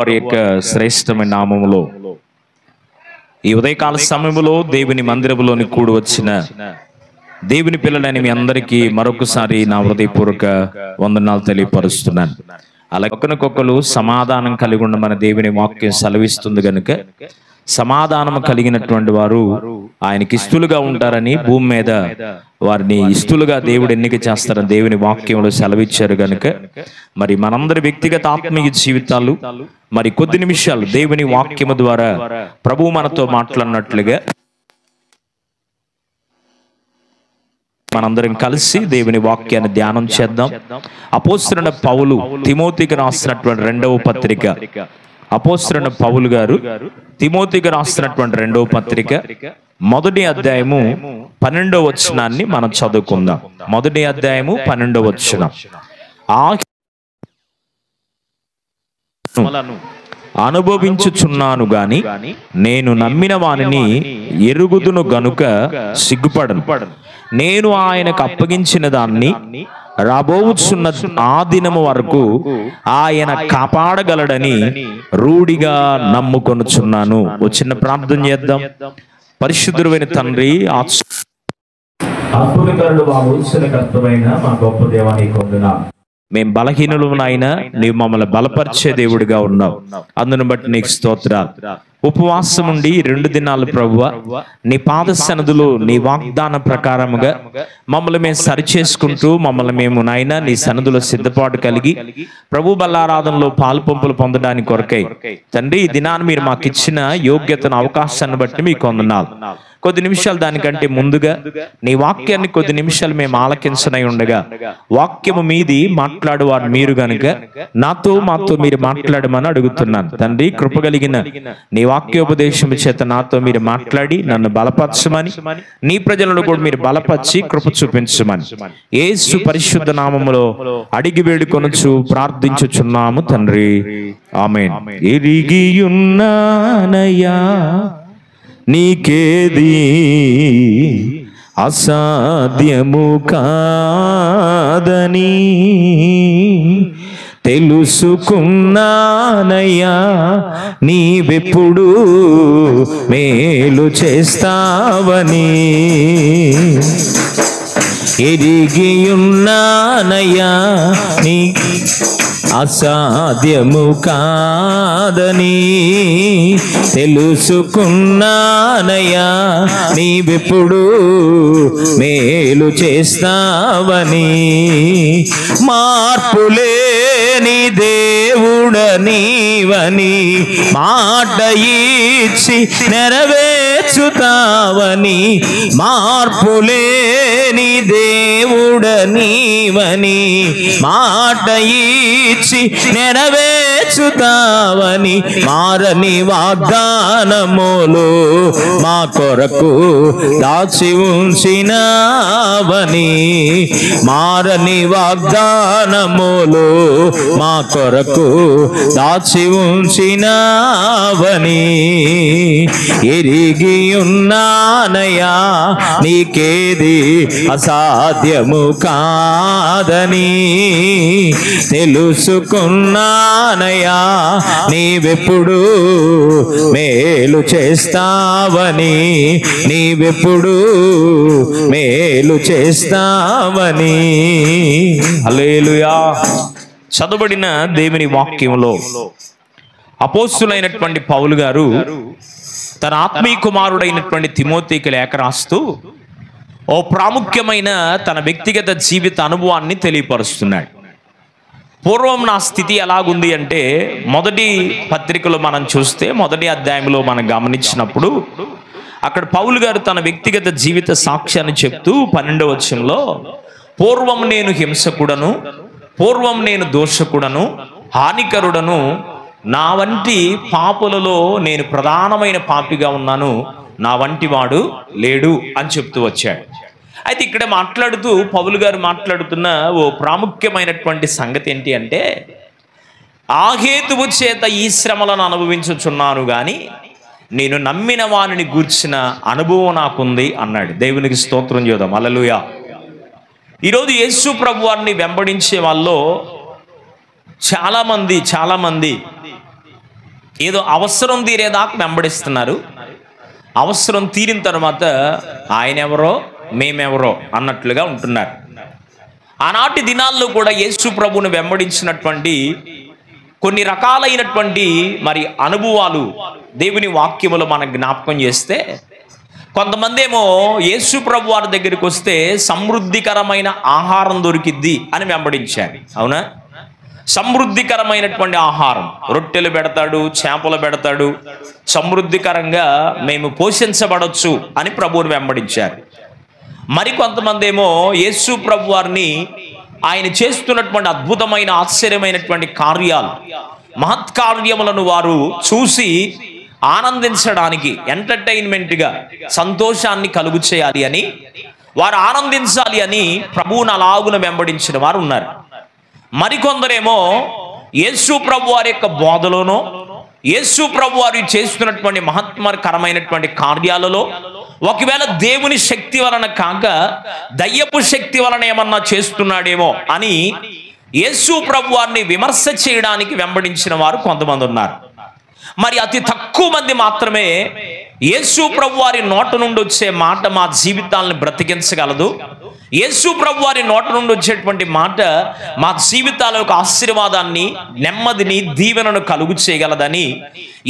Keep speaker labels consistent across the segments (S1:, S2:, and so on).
S1: ప్రభువారి యొక్క శ్రేష్టమైన నామములో ఈ ఉదయకాల సమయంలో దేవుని మందిరములోని కూడి వచ్చిన దేవుని పిల్లలైన మీ అందరికీ మరొకసారి నా హృదయపూర్వక వందనాలు తెలియపరుస్తున్నాను. అలాగే ఒకరికొకరు సమాధానం కలిగి ఉన్న మన దేవుని వాక్యం సెలవిస్తుంది గనుక సమాధానం కలిగినటువంటి వారు ఆయనకి ఇష్టలుగా ఉంటారని, భూమి మీద వారిని ఇష్టలుగా దేవుడు ఎన్నిక చేస్తారని దేవుని వాక్యంలో సెలవిచ్చారు గనుక మరి మనందరి వ్యక్తిగత ఆత్మీయ జీవితాలు మరి కొద్ది నిమిషాలు దేవుని వాక్యము ద్వారా ప్రభువు మనతో మాట్లాడినట్లుగా మనందరం కలిసి దేవుని వాక్యాన్ని ధ్యానం చేద్దాం. అపోస్తలుడైన పౌలు తిమోతికి రాసినటువంటి 2వ పత్రిక, అపోస్తలుడైన పౌలు గారు తిమోతికి రాసినటువంటి 2వ పత్రిక 1వ అధ్యాయము 12వ వచనాన్ని మనం చదువుకుందాం. 1వ అధ్యాయము 12వ వచనం. అనుభవించుచున్నాను గాని నేను నమ్మిన వానిని ఎరుగుదును గనుక సిగ్గుపడను. నేను ఆయనకు అప్పగించిన దాన్ని రాబోచున్న ఆ దినము వరకు ఆయన కాపాడగలడని రూఢిగా నమ్ముకొనుచున్నాను. ఓ చిన్న ప్రార్థన చేద్దాం. పరిశుద్ధుడైన తండ్రి, అద్భుతకరుడు, ఆలోచనకర్తమైన మా గొప్ప దేవానికి వందనాలు. మేము బలహీనులు నాయన, నీవు మమ్మల్ని బలపరిచే దేవుడిగా ఉన్నావు. అందును బట్టి నీకు స్తోత్రాలు. ఉపవాసం ఉండి 2 దినాలు ప్రభువా నీ పాద సన్నిధిలో నీ వాగ్దాన ప్రకారముగా మమ్మల్ని మేము సరిచేసుకుంటూ మమ్మల్ని మేము నాయన నీ సన్నిధిలో సిద్ధపాటు కలిగి ప్రభు బల్లారాధనలో పాలు పంపులు పొందడానికి కొరకై తండ్రి ఈ దినాన్ని మీరు మాకు ఇచ్చిన యోగ్యతను, అవకాశాన్ని బట్టి మీకు వందనాలు. కొద్ది నిమిషాలు దానికంటే ముందుగా నీ వాక్యాన్ని కొద్ది నిమిషాలు మేము ఆలకించనై ఉండగా వాక్యము మీది మాట్లాడువారు మీరు గనుక మాతో మీరు మాట్లాడమని అడుగుతున్నాను. తండ్రి, కృపగలిగిన నీ వాక్యోపదేశము చేత నాతో మీరు మాట్లాడి నన్ను బలపరచమని, నీ ప్రజలను కూడా మీరు బలపరిచి కృప చూపించమని యేసు పరిశుద్ధ నామములో అడిగి వేడుకొనుచు ప్రార్థించుచున్నాము తండ్రి, ఆమేన్. ఎరిగియున్నానయ్యా నీకేది అసాధ్యము కాదని, తెలుసుకున్నానయ్యా నీవెప్పుడు మేలు చేస్తావని. ఎరిగియున్నానయ్యా నీ అసాధ్యము కాదని, తెలుసుకున్నానయ్యా నీవెప్పుడు మేలు చేస్తావని. మార్పులేని దేవుడ నీవని మాట ఇచ్చి నెరవేర్చుతావని. మార్పులేని దేవుడ నీవని మాట ఇచ్చి నెరవేర్చుతావని. మారని వాగ్దానములు మా కొరకు దాచి ఉంచినావని. మారని వాగ్దానములు మా కొరకు దాచి ఉంచినావని. ఎరిగి ఉన్నానయ్యా నీకేది అసాధ్యము కాదని, తెలుసుకున్నానయ్యా నీవెప్పుడు మేలు చేస్తావని. నీవెప్పుడు మేలు చేస్తావని. హల్లెలూయా. చదవబడిన దేవుని వాక్యంలో అపోస్తులైనటువంటి పౌలు గారు తన ఆత్మీయ కుమారుడైనటువంటి తిమోతికి లేఖ రాస్తూ ఓ ప్రాముఖ్యమైన తన వ్యక్తిగత జీవిత అనుభవాన్ని తెలియపరుస్తున్నాడు. పూర్వం నా స్థితి ఎలాగుంది అంటే, మొదటి పత్రికలో మనం చూస్తే 1వ అధ్యాయంలో మనం గమనించినప్పుడు అక్కడ పౌలు గారు తన వ్యక్తిగత జీవిత సాక్ష్యాన్ని చెప్తూ 12వ వచనంలో, పూర్వం నేను హింసకుడను, పూర్వం నేను దోషకుడను, హానికరుడను, నా వంటి పాపులలో నేను ప్రధానమైన పాపిగా ఉన్నాను, నా వంటి వాడు లేడు అని చెప్తూ వచ్చాడు. అయితే ఇక్కడ మాట్లాడుతూ పౌలు గారు మాట్లాడుతున్న ఓ ప్రాముఖ్యమైనటువంటి సంగతి ఏంటి అంటే, ఆ హేతువు చేత ఈ శ్రమలను అనుభవించుచున్నాను కానీ నేను నమ్మిన వానిని గూర్చిన అనుభవం నాకుంది అన్నాడు. దేవునికి స్తోత్రం చేద్దాం. హల్లెలూయా. ఈరోజు యేసు ప్రభువారిని వెంబడించే వాళ్ళు చాలామంది ఏదో అవసరం తీరేదాకా వెంబడిస్తున్నారు. అవసరం తీరిన తర్వాత ఆయన ఎవరో మేమెవరో అన్నట్లుగా ఉంటున్నారు. ఆనాటి దినాల్లో కూడా యేసు ప్రభువును వెంబడించినటువంటి కొన్ని రకాలైనటువంటి మరి అనుభవాలు దేవుని వాక్యములో మనకు జ్ఞాపకం చేస్తే, కొంతమంది ఏమో యేసు ప్రభు వారి దగ్గరికి వస్తే సమృద్ధికరమైన ఆహారం దొరికిద్ది అని వెంబడించారు. అవునా? సమృద్ధికరమైనటువంటి ఆహారం, రొట్టెలు పెడతాడు, చేపలు పెడతాడు, సమృద్ధికరంగా మేము పోషించబడవచ్చు అని ప్రభువుని వెంబడించారు. మరి కొంతమంది ఏమో యేసు ప్రభు వారిని ఆయన చేస్తున్నటువంటి అద్భుతమైన ఆశ్చర్యమైనటువంటి కార్యాలు, మహత్కార్యములను వారు చూసి ఆనందించడానికి, ఎంటర్టైన్మెంట్గా సంతోషాన్ని కలుగు చేయాలి అని, వారు ఆనందించాలి అని ప్రభువును అలాగున వెంబడించిన వారు ఉన్నారు. మరికొందరేమో యేసు ప్రభు వారి యొక్క బోధలోనో, యేసు ప్రభు వారు చేస్తున్నటువంటి మహత్కరమైనటువంటి కార్యాలలో ఒకవేళ దేవుని శక్తి వలన కాక దయ్యపు శక్తి వలన ఏమన్నా చేస్తున్నాడేమో అని యేసు ప్రభు వారిని విమర్శ చేయడానికి వెంబడించిన వారు కొంతమంది ఉన్నారు. మరి అతి తక్కువ మంది మాత్రమే యేసు ప్రభు వారి నోట నుండి వచ్చే మాట మా జీవితాలను బ్రతికించగలదు, యేసు ప్రభు వారి నోట నుండి వచ్చేటువంటి మాట మా జీవితాలకు ఆశీర్వాదాన్ని, నెమ్మదిని, దీవెనను కలుగు చేయగలదని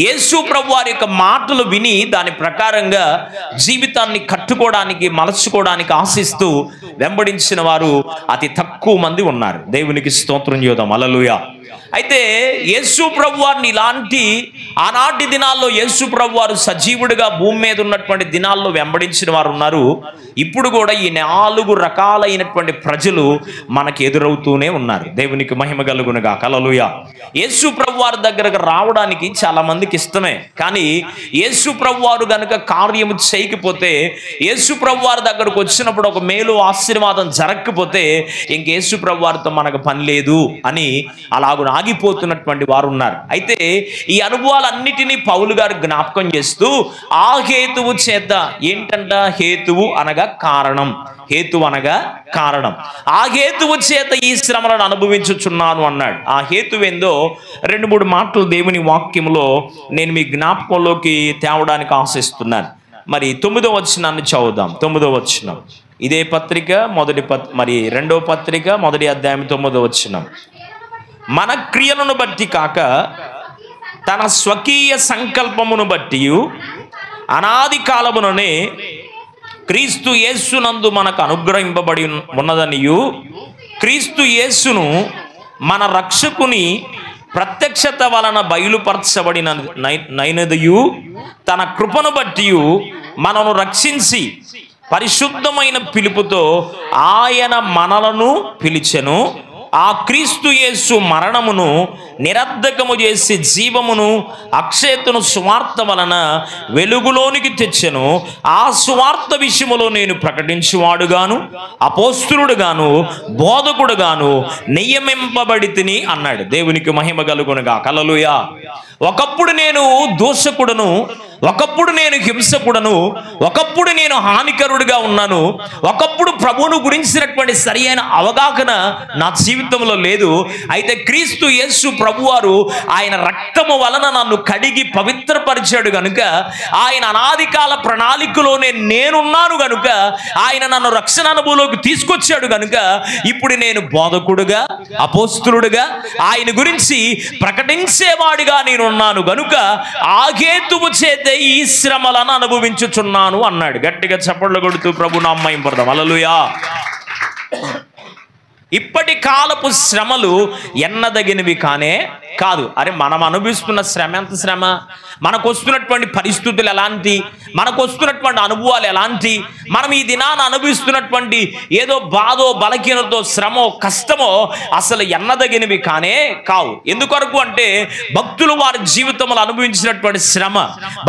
S1: యేసు ప్రభు వారి యొక్క మాటలు విని దాని ప్రకారంగా జీవితాన్ని కట్టుకోవడానికి, మలచుకోవడానికి ఆశిస్తూ వెంబడించిన వారు అతి తక్కువ మంది ఉన్నారు. దేవునికి స్తోత్రం చేద్దాం. హల్లెలూయా. అయితే యేసు ప్రభు వారిని ఇలాంటి ఆనాటి దినాల్లో యేసు ప్రభు వారు సజీవుడిగా భూమి మీద ఉన్నటువంటి దినాల్లో వెంబడించిన వారు ఉన్నారు. ఇప్పుడు కూడా ఈ 4 రకాలైనటువంటి ప్రజలు మనకు ఎదురవుతూనే ఉన్నారు. దేవునికి మహిమ కలుగునుగా. హల్లెలూయా. యేసు ప్రభు వారి దగ్గరకు రావడానికి చాలా మందికి ఇష్టమే, కానీ యేసు ప్రభు వారు గనుక కార్యము చేయకపోతే, యేసు ప్రభు వారి దగ్గరకు వచ్చినప్పుడు ఒక మేలు ఆశీర్వాదం జరగకపోతే ఇంక యేసు ప్రభు వారితో మనకు పని లేదు అని అలాగ ఆగిపోతున్నటువంటి వారు ఉన్నారు. అయితే ఈ అనుభవాలన్నిటినీ పౌలు గారు జ్ఞాపకం చేస్తూ ఆ హేతువు చేత, ఏంటంట హేతువు అనగా కారణం, హేతువు అనగా కారణం, ఆ హేతువు చేత ఈ శ్రమలను అనుభవించుచున్నాను అన్నాడు. ఆ హేతువు ఏందో 2-3 మాటలు దేవుని వాక్యంలో నేను మీ జ్ఞాపకంలోకి తేవడానికి ఆశిస్తున్నాను. మరి 9వ వచనాన్ని చదువుదాం. 9వ వచనం ఇదే పత్రిక మరి 2వ పత్రిక 1వ అధ్యాయం 9వ వచనం. మన క్రియలను బట్టి కాక తన స్వకీయ సంకల్పమును బట్టి అనాది కాలముననే క్రీస్తు యేసునందు మనకు అనుగ్రహింపబడి ఉన్నదనియు, క్రీస్తు యేసును మన రక్షకుని ప్రత్యక్షత వలన బయలుపరచబడిన నైనదియు, తన కృపను బట్టి మనను రక్షించి పరిశుద్ధమైన పిలుపుతో ఆయన మనలను పిలిచెను. ఆ క్రీస్తు యేసు మరణమును నిరర్ధకము చేసి జీవమును అక్షయతను సువార్త వలన వెలుగులోనికి తెచ్చెను. ఆ సువార్త విషయములో నేను ప్రకటించువాడుగాను, అపోస్తులుడుగాను, బోధకుడుగాను నియమింపబడితిని అన్నాడు. దేవునికి మహిమ కలుగునుగా. హల్లెలూయా. ఒకప్పుడు నేను దోషకుడను, ఒకప్పుడు నేను హింసకుడను, ఒకప్పుడు నేను హానికరుడిగా ఉన్నాను, ఒకప్పుడు ప్రభువును గురించినటువంటి సరియైన అవగాహన నా జీవితంలో లేదు. అయితే క్రీస్తు యేసు ప్రభువారు ఆయన రక్తము వలన నన్ను కడిగి పవిత్రపరిచాడు గనుక, ఆయన అనాది కాల ప్రణాళికలోనే నేనున్నాను గనుక, ఆయన నన్ను రక్షణ అనుభవంలోకి తీసుకొచ్చాడు గనుక ఇప్పుడు నేను బోధకుడుగా, అపోస్తులుడుగా, ఆయన గురించి ప్రకటించేవాడిగా నేనున్నాను గనుక ఆ హేతువు చేతే ఈ శ్రమలను అనుభవించుచున్నాను అన్నాడు. గట్టిగా చప్పట్లు కొడుతూ ప్రభు నామమున మహిమపడదాం. హల్లెలూయా. ఇప్పటి కాలపు శ్రమలు ఎన్నదగినవి కానే కాదు. అరే మనం అనుభవిస్తున్న శ్రమ ఎంత శ్రమ, మనకు వస్తున్నటువంటి పరిస్థితులు ఎలాంటి, మనకు వస్తున్నటువంటి అనుభవాలు ఎలాంటి, మనం ఈ దినాన్ని అనుభవిస్తున్నటువంటి ఏదో బాధో బలహీనతో శ్రమో కష్టమో అసలు ఎన్నదగినవి కానే కావు. ఎందుకొరకు అంటే భక్తులు వారి జీవితంలో అనుభవించినటువంటి శ్రమ,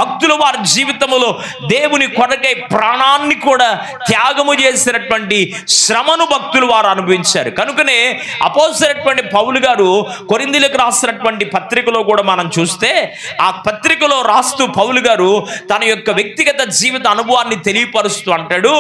S1: భక్తులు వారి జీవితంలో దేవుని కొరకై ప్రాణాన్ని కూడా త్యాగము చేసినటువంటి శ్రమను భక్తులు వారు అనుభవించారు. కనుకనే అపోస్తలుడైనటువంటి పౌలు గారు కొరింథీయులకు రాసిన రాసినటువంటి పత్రికలో కూడా మనం చూస్తే, ఆ పత్రికలో రాస్తూ పౌలు గారు తన యొక్క వ్యక్తిగత జీవిత అనుభవాన్ని తెలియపరుస్తూ అంటాడు,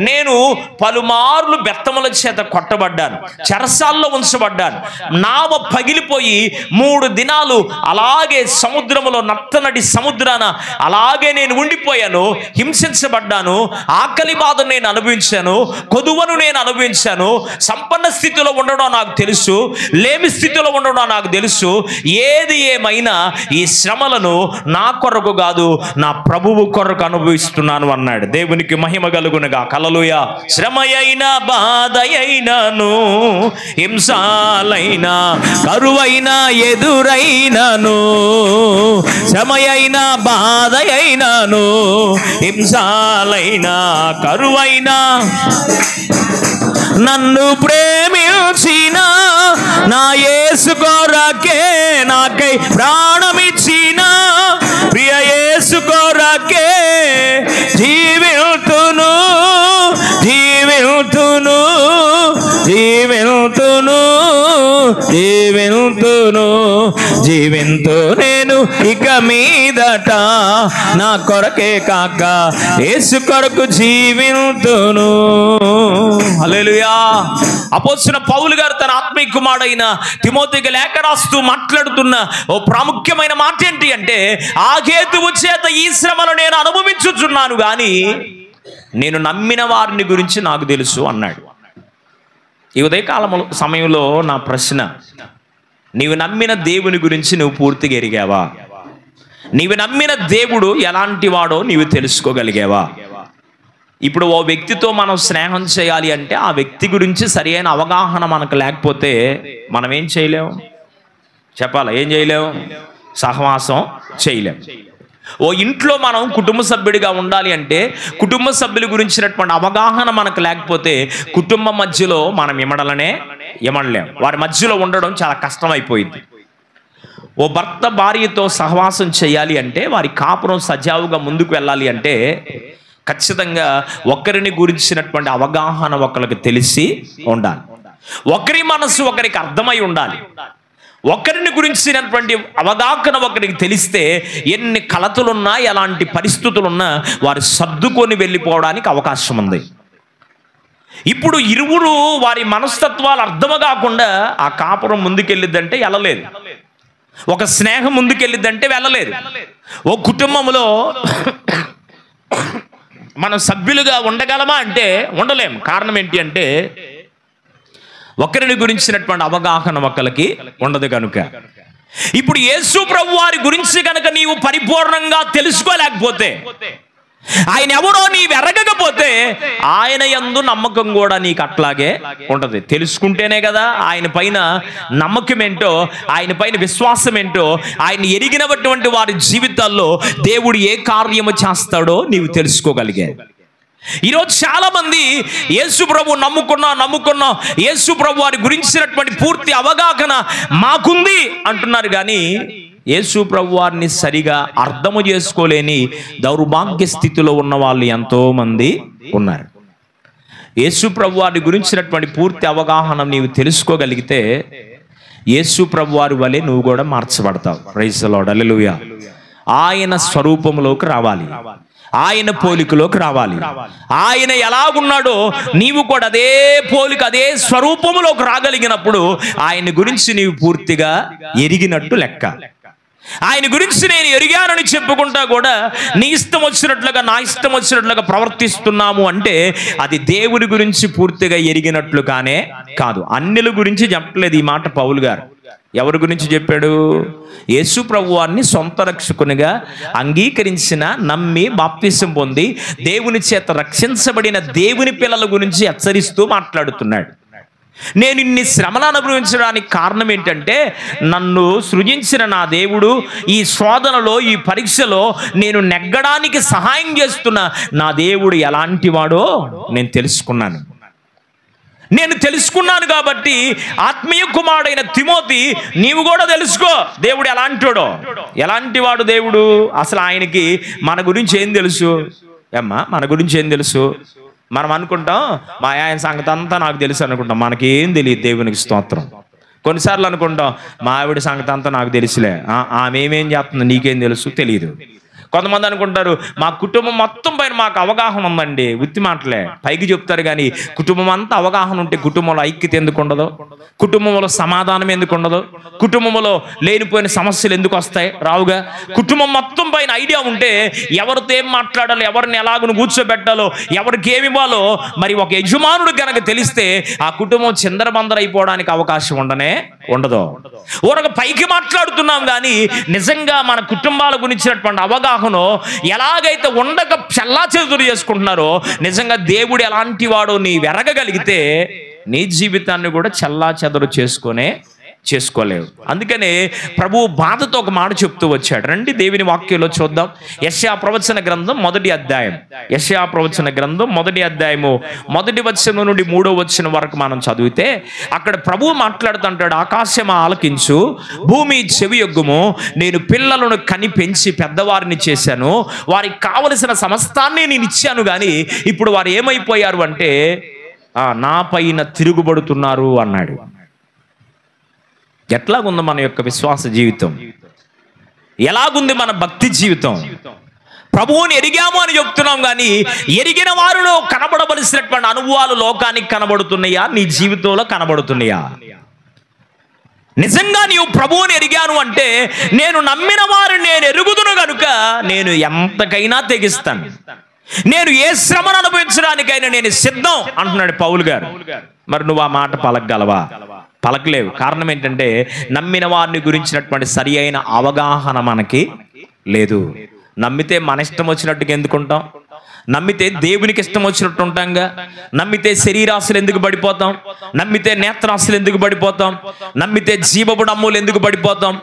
S1: నేను పలుమార్లు బెత్తముల చేత కొట్టబడ్డాను, చెరసాల్లో ఉంచబడ్డాను, నావ పగిలిపోయి 3 దినాలు అలాగే సముద్రములో నత్తనడి సముద్రాన అలాగే నేను ఉండిపోయాను, హింసించబడ్డాను, ఆకలి బాధను నేను అనుభవించాను, కొదువను నేను అనుభవించాను, సంపన్న స్థితిలో ఉండడం నాకు తెలుసు, లేమి స్థితిలో ఉండడం నాకు తెలుసు, ఏది ఏమైనా ఈ శ్రమలను నా కొరకు కాదు నా ప్రభువు కొరకు అనుభవిస్తున్నాను అన్నాడు. దేవునికి మహిమ కలుగునుగా. హల్లెలూయా. శ్రమ అయినా బాధ అయినాను, హింసాలైనా కరువైనా ఎదురైనాను, శ్రమ అయినా బాధ అయినాను, హింసాలైనా కరువైనా, నన్ను ప్రేమించిన నా యేసు కొరకే నాకై ప్రాణమిచ్చిన ప్రియ యేసు కొరకే జీవితును జీవితును జీవితును జీవితును జీవింతు నేను ఇక మీదట నా కొరకే కాక యేసు కొరకు జీవితును. హల్లెలూయా. అపోస్తలుడైన పౌలు గారు తన ఆత్మీయ కుమారుడైన తిమోతికి లేఖ రాస్తూ మాట్లాడుతున్న ఓ ప్రాముఖ్యమైన మాట ఏంటి అంటే, ఆ హేతువు చేత ఈ శ్రమను నేను అనుభవించుచున్నాను గాని నేను నమ్మిన వారిని గురించి నాకు తెలుసు అన్నాడు. ఈ ఉదయకాల సమయంలో నా ప్రశ్న, నీవు నమ్మిన దేవుని గురించి నువ్వు పూర్తిగా ఎరిగావా? నీవు నమ్మిన దేవుడు ఎలాంటి వాడో నీవు తెలుసుకోగలిగావా? ఇప్పుడు ఓ వ్యక్తితో మనం స్నేహం చేయాలి అంటే ఆ వ్యక్తి గురించి సరైన అవగాహన మనకు లేకపోతే మనం ఏం చేయలేము? చెప్పాలా? ఏం చేయలేము? సహవాసం చేయలేము. ఓ ఇంట్లో మనం కుటుంబ సభ్యుడిగా ఉండాలి అంటే కుటుంబ సభ్యుల గురించినటువంటి అవగాహన మనకు లేకపోతే కుటుంబం మధ్యలో మనం ఇమడలేము. వారి మధ్యలో ఉండడం చాలా కష్టమైపోయింది. ఓ భర్త భార్యతో సహవాసం చేయాలి అంటే, వారి కాపురం సజావుగా ముందుకు వెళ్ళాలి అంటే ఖచ్చితంగా ఒకరిని గురించినటువంటి అవగాహన ఒకరికి తెలిసి ఉండాలి. ఒకరి మనసు ఒకరికి అర్థమై ఉండాలి. ఒకరిని గురించినటువంటి అవగాహన ఒకరికి తెలిస్తే ఎన్ని కలతలున్నా ఎలాంటి పరిస్థితులున్నా వారు సర్దుకొని వెళ్ళిపోవడానికి అవకాశం ఉంది. ఇప్పుడు ఇరువురు వారి మనస్తత్వాలు అర్థం కాకుండా ఆ కాపురం ముందుకెళ్ళిద్దంటే వెళ్ళలేదు. ఒక స్నేహం ముందుకెళ్ళిద్దంటే వెళ్ళలేదు. ఓ కుటుంబంలో మనం సభ్యులుగా ఉండగలమా అంటే ఉండలేము. కారణం ఏంటి అంటే ఒకరిని గురించినటువంటి అవగాహన ఒకరికి ఉండదు కనుక. ఇప్పుడు యేసు ప్రభు వారి గురించి కనుక నీవు పరిపూర్ణంగా తెలుసుకోలేకపోతే, ఆయన ఎవరో నీవు ఎరగకపోతే ఆయన యందు నమ్మకం కూడా నీకు అట్లాగే ఉంటది. తెలుసుకుంటేనే కదా ఆయన పైన నమ్మకం ఏంటో, ఆయన పైన విశ్వాసం ఏంటో, ఆయన ఎరిగినటువంటి వారి జీవితాల్లో దేవుడు ఏ కార్యము చేస్తాడో నీవు తెలుసుకోగలిగే. ఈరోజు చాలా మంది యేసు ప్రభు నమ్ముకున్నా యేసు ప్రభు వారి గురించినటువంటి పూర్తి అవగాహన మాకుంది అంటున్నారు కానీ యేసు ప్రభు వారిని సరిగా అర్థము చేసుకోలేని దౌర్భాగ్య స్థితిలో ఉన్న వాళ్ళు ఎంతో మంది ఉన్నారు. యేసు ప్రభు వారి గురించినటువంటి పూర్తి అవగాహన నీవు తెలుసుకోగలిగితే యేసు ప్రభు వారి వలె నువ్వు కూడా మార్చబడతావు. Praise the lord. హల్లెలూయా. ఆయన స్వరూపంలోకి రావాలి, ఆయన పోలికలోకి రావాలి. ఆయన ఎలాగున్నాడో నీవు కూడా అదే పోలిక అదే స్వరూపములోకి రాగలిగినప్పుడు ఆయన గురించి నీవు పూర్తిగా ఎరిగినట్టు లెక్క. ఆయన గురించి నేను ఎరిగానని చెప్పుకుంటా కూడా నీ ఇష్టం వచ్చినట్లుగా నా ఇష్టం వచ్చినట్లుగా ప్రవర్తిస్తున్నాము అంటే అది దేవుడి గురించి పూర్తిగా ఎరిగినట్లు కాదు. అన్యుల గురించి చెప్పలేదు ఈ మాట పౌలు గారు. ఎవరి గురించి చెప్పాడు? యేసు ప్రభువాన్ని సొంత రక్షకునిగా అంగీకరించిన, నమ్మి బాప్తిసం పొంది దేవుని చేత రక్షించబడిన దేవుని పిల్లల గురించి హెచ్చరిస్తూ మాట్లాడుతున్నాడు. నేను ఇన్ని శ్రమలు అనుభవించడానికి కారణం ఏంటంటే నన్ను సృజించిన నా దేవుడు ఈ శోధనలో ఈ పరీక్షలో నేను నెగ్గడానికి సహాయం చేస్తున్న నా దేవుడు ఎలాంటి వాడో నేను తెలుసుకున్నాను కాబట్టి ఆత్మీయ కుమారుడైన తిమోతి నీవు కూడా తెలుసుకో దేవుడు ఎలాంటి వాడు దేవుడు. అసలు ఆయనకి మన గురించి ఏం తెలుసు? మన గురించి ఏం తెలుసు? మనం అనుకుంటాం మా ఆయన సంగతి అంతా నాకు తెలుసు అనుకుంటాం. మనకేం తెలియదు. దేవునికి స్తోత్రం. కొన్నిసార్లు అనుకుంటాం, మా ఆవిడ సంగతి అంతా నాకు తెలుసులే, ఆమె ఏమేం చేస్తుందో నీకేం తెలుసు, తెలియదు. కొంతమంది అనుకుంటారు, మా కుటుంబం మొత్తం పైన మాకు అవగాహన ఉందండి. ఉత్తి మాటలే, పైకి చెప్తారు కానీ కుటుంబం అంతా అవగాహన ఉంటే కుటుంబంలో ఐక్యత ఎందుకు ఉండదు, కుటుంబంలో సమాధానం ఎందుకు ఉండదు, కుటుంబంలో లేనిపోయిన సమస్యలు ఎందుకు వస్తాయి, రావుగా. కుటుంబం మొత్తం పైన ఐడియా ఉంటే ఎవరితో ఏం మాట్లాడాలో, ఎవరిని ఎలాగను కూర్చోబెట్టాలో, ఎవరికి ఏమి ఇవ్వాలో మరి ఒక యజమానుడు కనుక తెలిస్తే ఆ కుటుంబం చిందరబందర అయిపోవడానికి అవకాశం ఉండదు. ఊరక పైకి మాట్లాడుతున్నాం కానీ నిజంగా మన కుటుంబాల గురించినటువంటి అవగాహన ఎలాగైతే ఉండక చెల్లాచెదురు చేసుకుంటున్నారో, నిజంగా దేవుడు ఎలాంటి వాడో నీ వెరగగలిగితే నీ జీవితాన్ని కూడా చెల్లాచెదరు చేసుకోలేవు. అందుకనే ప్రభువు బాధతో ఒక మాట చెప్తూ వచ్చాడు. రండి దేవుని వాక్యంలో చూద్దాం. యెషయా ప్రవచన గ్రంథం 1వ అధ్యాయం, యెషయా ప్రవచన గ్రంథం 1వ అధ్యాయము 1వ వచనం నుండి 3వ వచనం వరకు మనం చదివితే అక్కడ ప్రభువు మాట్లాడుతుంటాడు, ఆకాశమా ఆలకించు, భూమి చెవియొగ్గుము, నేను పిల్లలను కని పెంచి పెద్దవారిని చేశాను, వారికి కావలసిన సమస్తాన్ని నేను ఇచ్చాను, కానీ ఇప్పుడు వారు ఏమైపోయారు అంటే నా పైన తిరుగుబడుతున్నారు అన్నాడు. ఎట్లాగుంది మన యొక్క విశ్వాస జీవితం? ఎలాగుంది మన భక్తి జీవితం? ప్రభువుని ఎరిగాము అని చెప్తున్నాం కానీ ఎరిగిన వారిలో కనబడవలసినటువంటి అనుభవాలు లోకానికి కనబడుతున్నాయా, నీ జీవితంలో కనబడుతున్నాయా? నిజంగా నీవు ప్రభువుని ఎరిగాను అంటే, నేను నమ్మిన వారిని నేను ఎరుగుదును గనుక నేను ఎంతకైనా తెగిస్తాను, నేను ఏ శ్రమను అనుభవించడానికైనా నేను సిద్ధం అంటున్నాడు పౌలు గారు. మరి నువ్వు ఆ మాట పలకగలవా? పలకలేవు. కారణం ఏంటంటే నమ్మిన వారిని గురించినటువంటి సరి అయిన అవగాహన మనకి లేదు. నమ్మితే మన ఇష్టం వచ్చినట్టుగా ఎందుకుంటాం? నమ్మితే దేవునికి ఇష్టం వచ్చినట్టు ఉంటాంగా. నమ్మితే శరీరాశలు ఎందుకు పడిపోతాం? నమ్మితే నేత్రాశలు ఎందుకు పడిపోతాం? నమ్మితే జీవపు నమ్ములు ఎందుకు పడిపోతాం?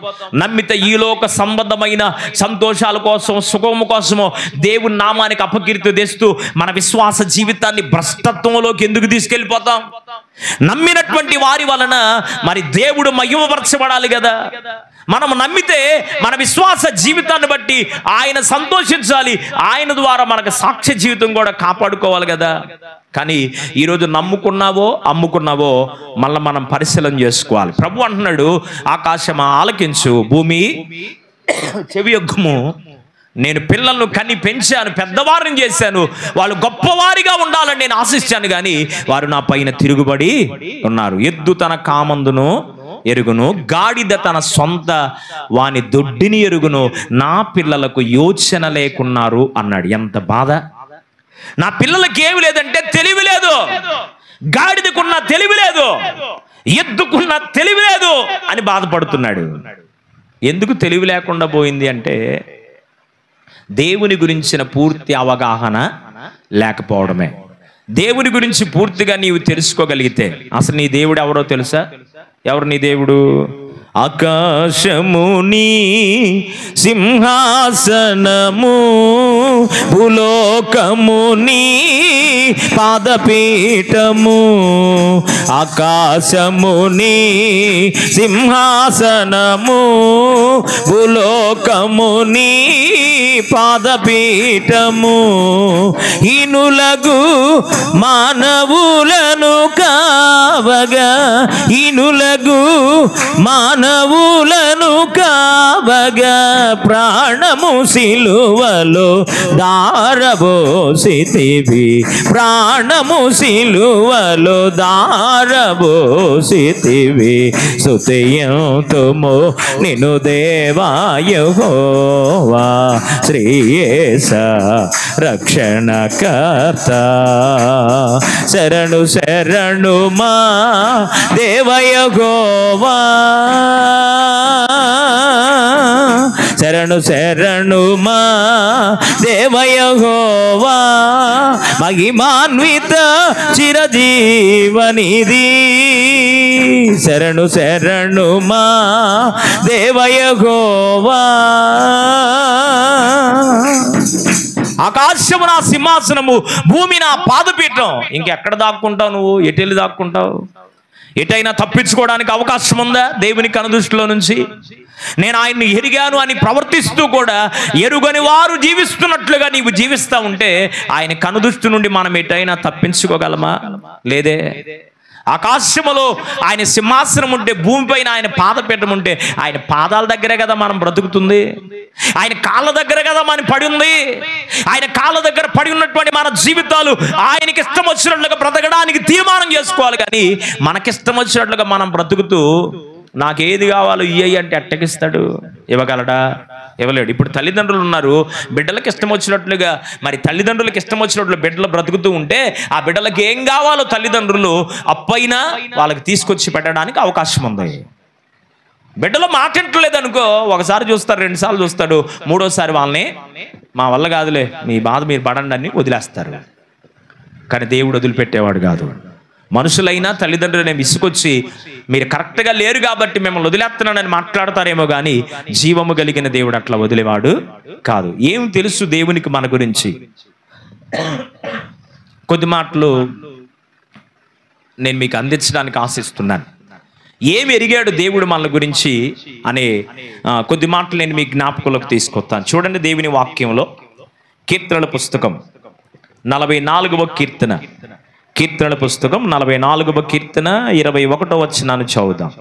S1: నమ్మితే ఈ లోక సంబంధమైన సంతోషాల కోసం, సుఖము కోసమో దేవుని నామానికి అపకీర్తి తెస్తూ మన విశ్వాస జీవితాన్ని భ్రష్టత్వంలోకి ఎందుకు తీసుకెళ్ళిపోతాం? నమ్మినటువంటి వారి వలన మరి దేవుడు మహిమపరచబడాలి కదా. మనం నమ్మితే మన విశ్వాస జీవితాన్ని బట్టి ఆయన సంతోషించాలి, ఆయన ద్వారా మనకు సాక్ష్య జీవితం కూడా కాపాడుకోవాలి కదా. కానీ ఈరోజు నమ్ముకున్నావో అమ్ముకున్నావో మళ్ళీ మనం పరిశీలన చేసుకోవాలి. ప్రభు అంటున్నాడు, ఆకాశమా ఆలకించు, భూమి చెవియొగ్గుము, నేను పిల్లలను కని పెంచాను, పెద్దవారిని చేశాను, వాళ్ళు గొప్పవారిగా ఉండాలని నేను ఆశించాను, కానీ వారు నా పైన తిరుగుబడి ఉన్నారు. ఎద్దు తన కామందును ఎరుగును, గాడిద తన సొంత వాని దొడ్డిని ఎరుగును, నా పిల్లలకు యోచన లేకున్నారు అన్నాడు. ఎంత బాధ! నా పిల్లలకి ఏమి లేదంటే తెలివి లేదు, గాడిదకున్న తెలివి లేదు, ఎద్దుకున్న తెలివి లేదు అని బాధపడుతున్నాడు. ఎందుకు తెలివి లేకుండా పోయింది అంటే దేవుని గురించిన పూర్తి అవగాహన లేకపోవడమే. దేవుని గురించి పూర్తిగా నీవు తెలుసుకోగలిగితే, అసలు నీ దేవుడు ఎవరో తెలుసా? ఎవరు నీ దేవుడు? ఆకాశముని సింహాసనము, భూలోకముని పాదపీఠము. ఆకాశముని సింహాసనము, భూలోకముని పాదపీఠము. హీనులకు మానవులను కావగా, హీనులకు మానవులను కావగా, ప్రాణము సిలువలో దారబోసితివి, ప్రాణము సిలువలో దారబోసితివి. స్తుతింతుము నిన్ను దేవా యెహోవా, శ్రీయేస రక్షణకర్త. శరణు శరణు మా దేవ యెహోవా, శరణు శరణు మా దేవ యెహోవా, మహిమాన్విత చిరజీవనిధి. శరణు శరణు మా దేవ యెహోవా. ఆకాశము నా సింహాసనము, భూమి నా పాదపీఠం. ఇంకెక్కడ దాక్కుంటావు నువ్వు? ఎటెళ్ళి దాక్కుంటావు? ఎటైనా తప్పించుకోవడానికి అవకాశం ఉందా దేవుని కనుదృష్టిలో నుంచి? నేను ఆయన్ని ఎరిగాను అని ప్రవర్తిస్తూ కూడా ఎరుగని వారు జీవిస్తున్నట్లుగా నీవు జీవిస్తూ ఉంటే ఆయన కనుదృష్టి నుండి మనం ఎటైనా తప్పించుకోగలమా? లేదే. ఆకాశములో ఆయన సింహాసనం ఉంటే, భూమిపైన ఆయన పాదపీఠం ఉంటే, ఆయన పాదాల దగ్గరే కదా మనం బ్రతుకుతుంది. ఆయన కాళ్ళ దగ్గర కదా మనం పడి ఉంది. ఆయన కాళ్ళ దగ్గర పడి ఉన్నటువంటి మన జీవితాలు ఆయనకి ఇష్టం వచ్చినట్లుగా బ్రతకడానికి తీర్మానం చేసుకోవాలి. కానీ మనకిష్టం వచ్చినట్లుగా మనం బ్రతుకుతూ నాకేది కావాలో ఇయ్యి అంటే అట్టకిస్తాడు? ఇవ్వగలడా? ఇవ్వలేడు. ఇప్పుడు తల్లిదండ్రులు ఉన్నారు, బిడ్డలకు ఇష్టం వచ్చినట్లుగా, మరి తల్లిదండ్రులకు ఇష్టం వచ్చినట్లు బిడ్డలు బ్రతుకుతూ ఉంటే ఆ బిడ్డలకు ఏం కావాలో తల్లిదండ్రులు అప్పైనా వాళ్ళకి తీసుకొచ్చి పెట్టడానికి అవకాశం ఉంది. బిడ్డలో మాట్లాడలేదు అనుకో, ఒకసారి చూస్తాడు, రెండుసార్లు చూస్తాడు, మూడోసారి వాళ్ళని మా వల్ల కాదులే, మీ బాధ మీరు పడండి అని వదిలేస్తారు. కానీ దేవుడు వదిలిపెట్టేవాడు కాదు. మనుషులైనా తల్లిదండ్రులనే విసుకొచ్చి మీరు కరెక్ట్గా లేరు కాబట్టి మిమ్మల్ని వదిలేస్తున్నానని మాట్లాడతారేమో కానీ జీవము కలిగిన దేవుడు అట్లా వదిలేవాడు కాదు. ఏం తెలుసు దేవునికి మన గురించి? కొద్ది మాటలు నేను మీకు అందించడానికి ఆశిస్తున్నాను. ఏమి ఎరిగాడు దేవుడు మన గురించి అనే కొద్ది మాటలు నేను మీ జ్ఞాపకంలోకి తీసుకొస్తాను. చూడండి, దేవుని వాక్యంలో కీర్తనల పుస్తకం 44వ కీర్తన, కీర్తనల పుస్తకం 44వ కీర్తన 21వ వచనాన్ని చదువుదాం.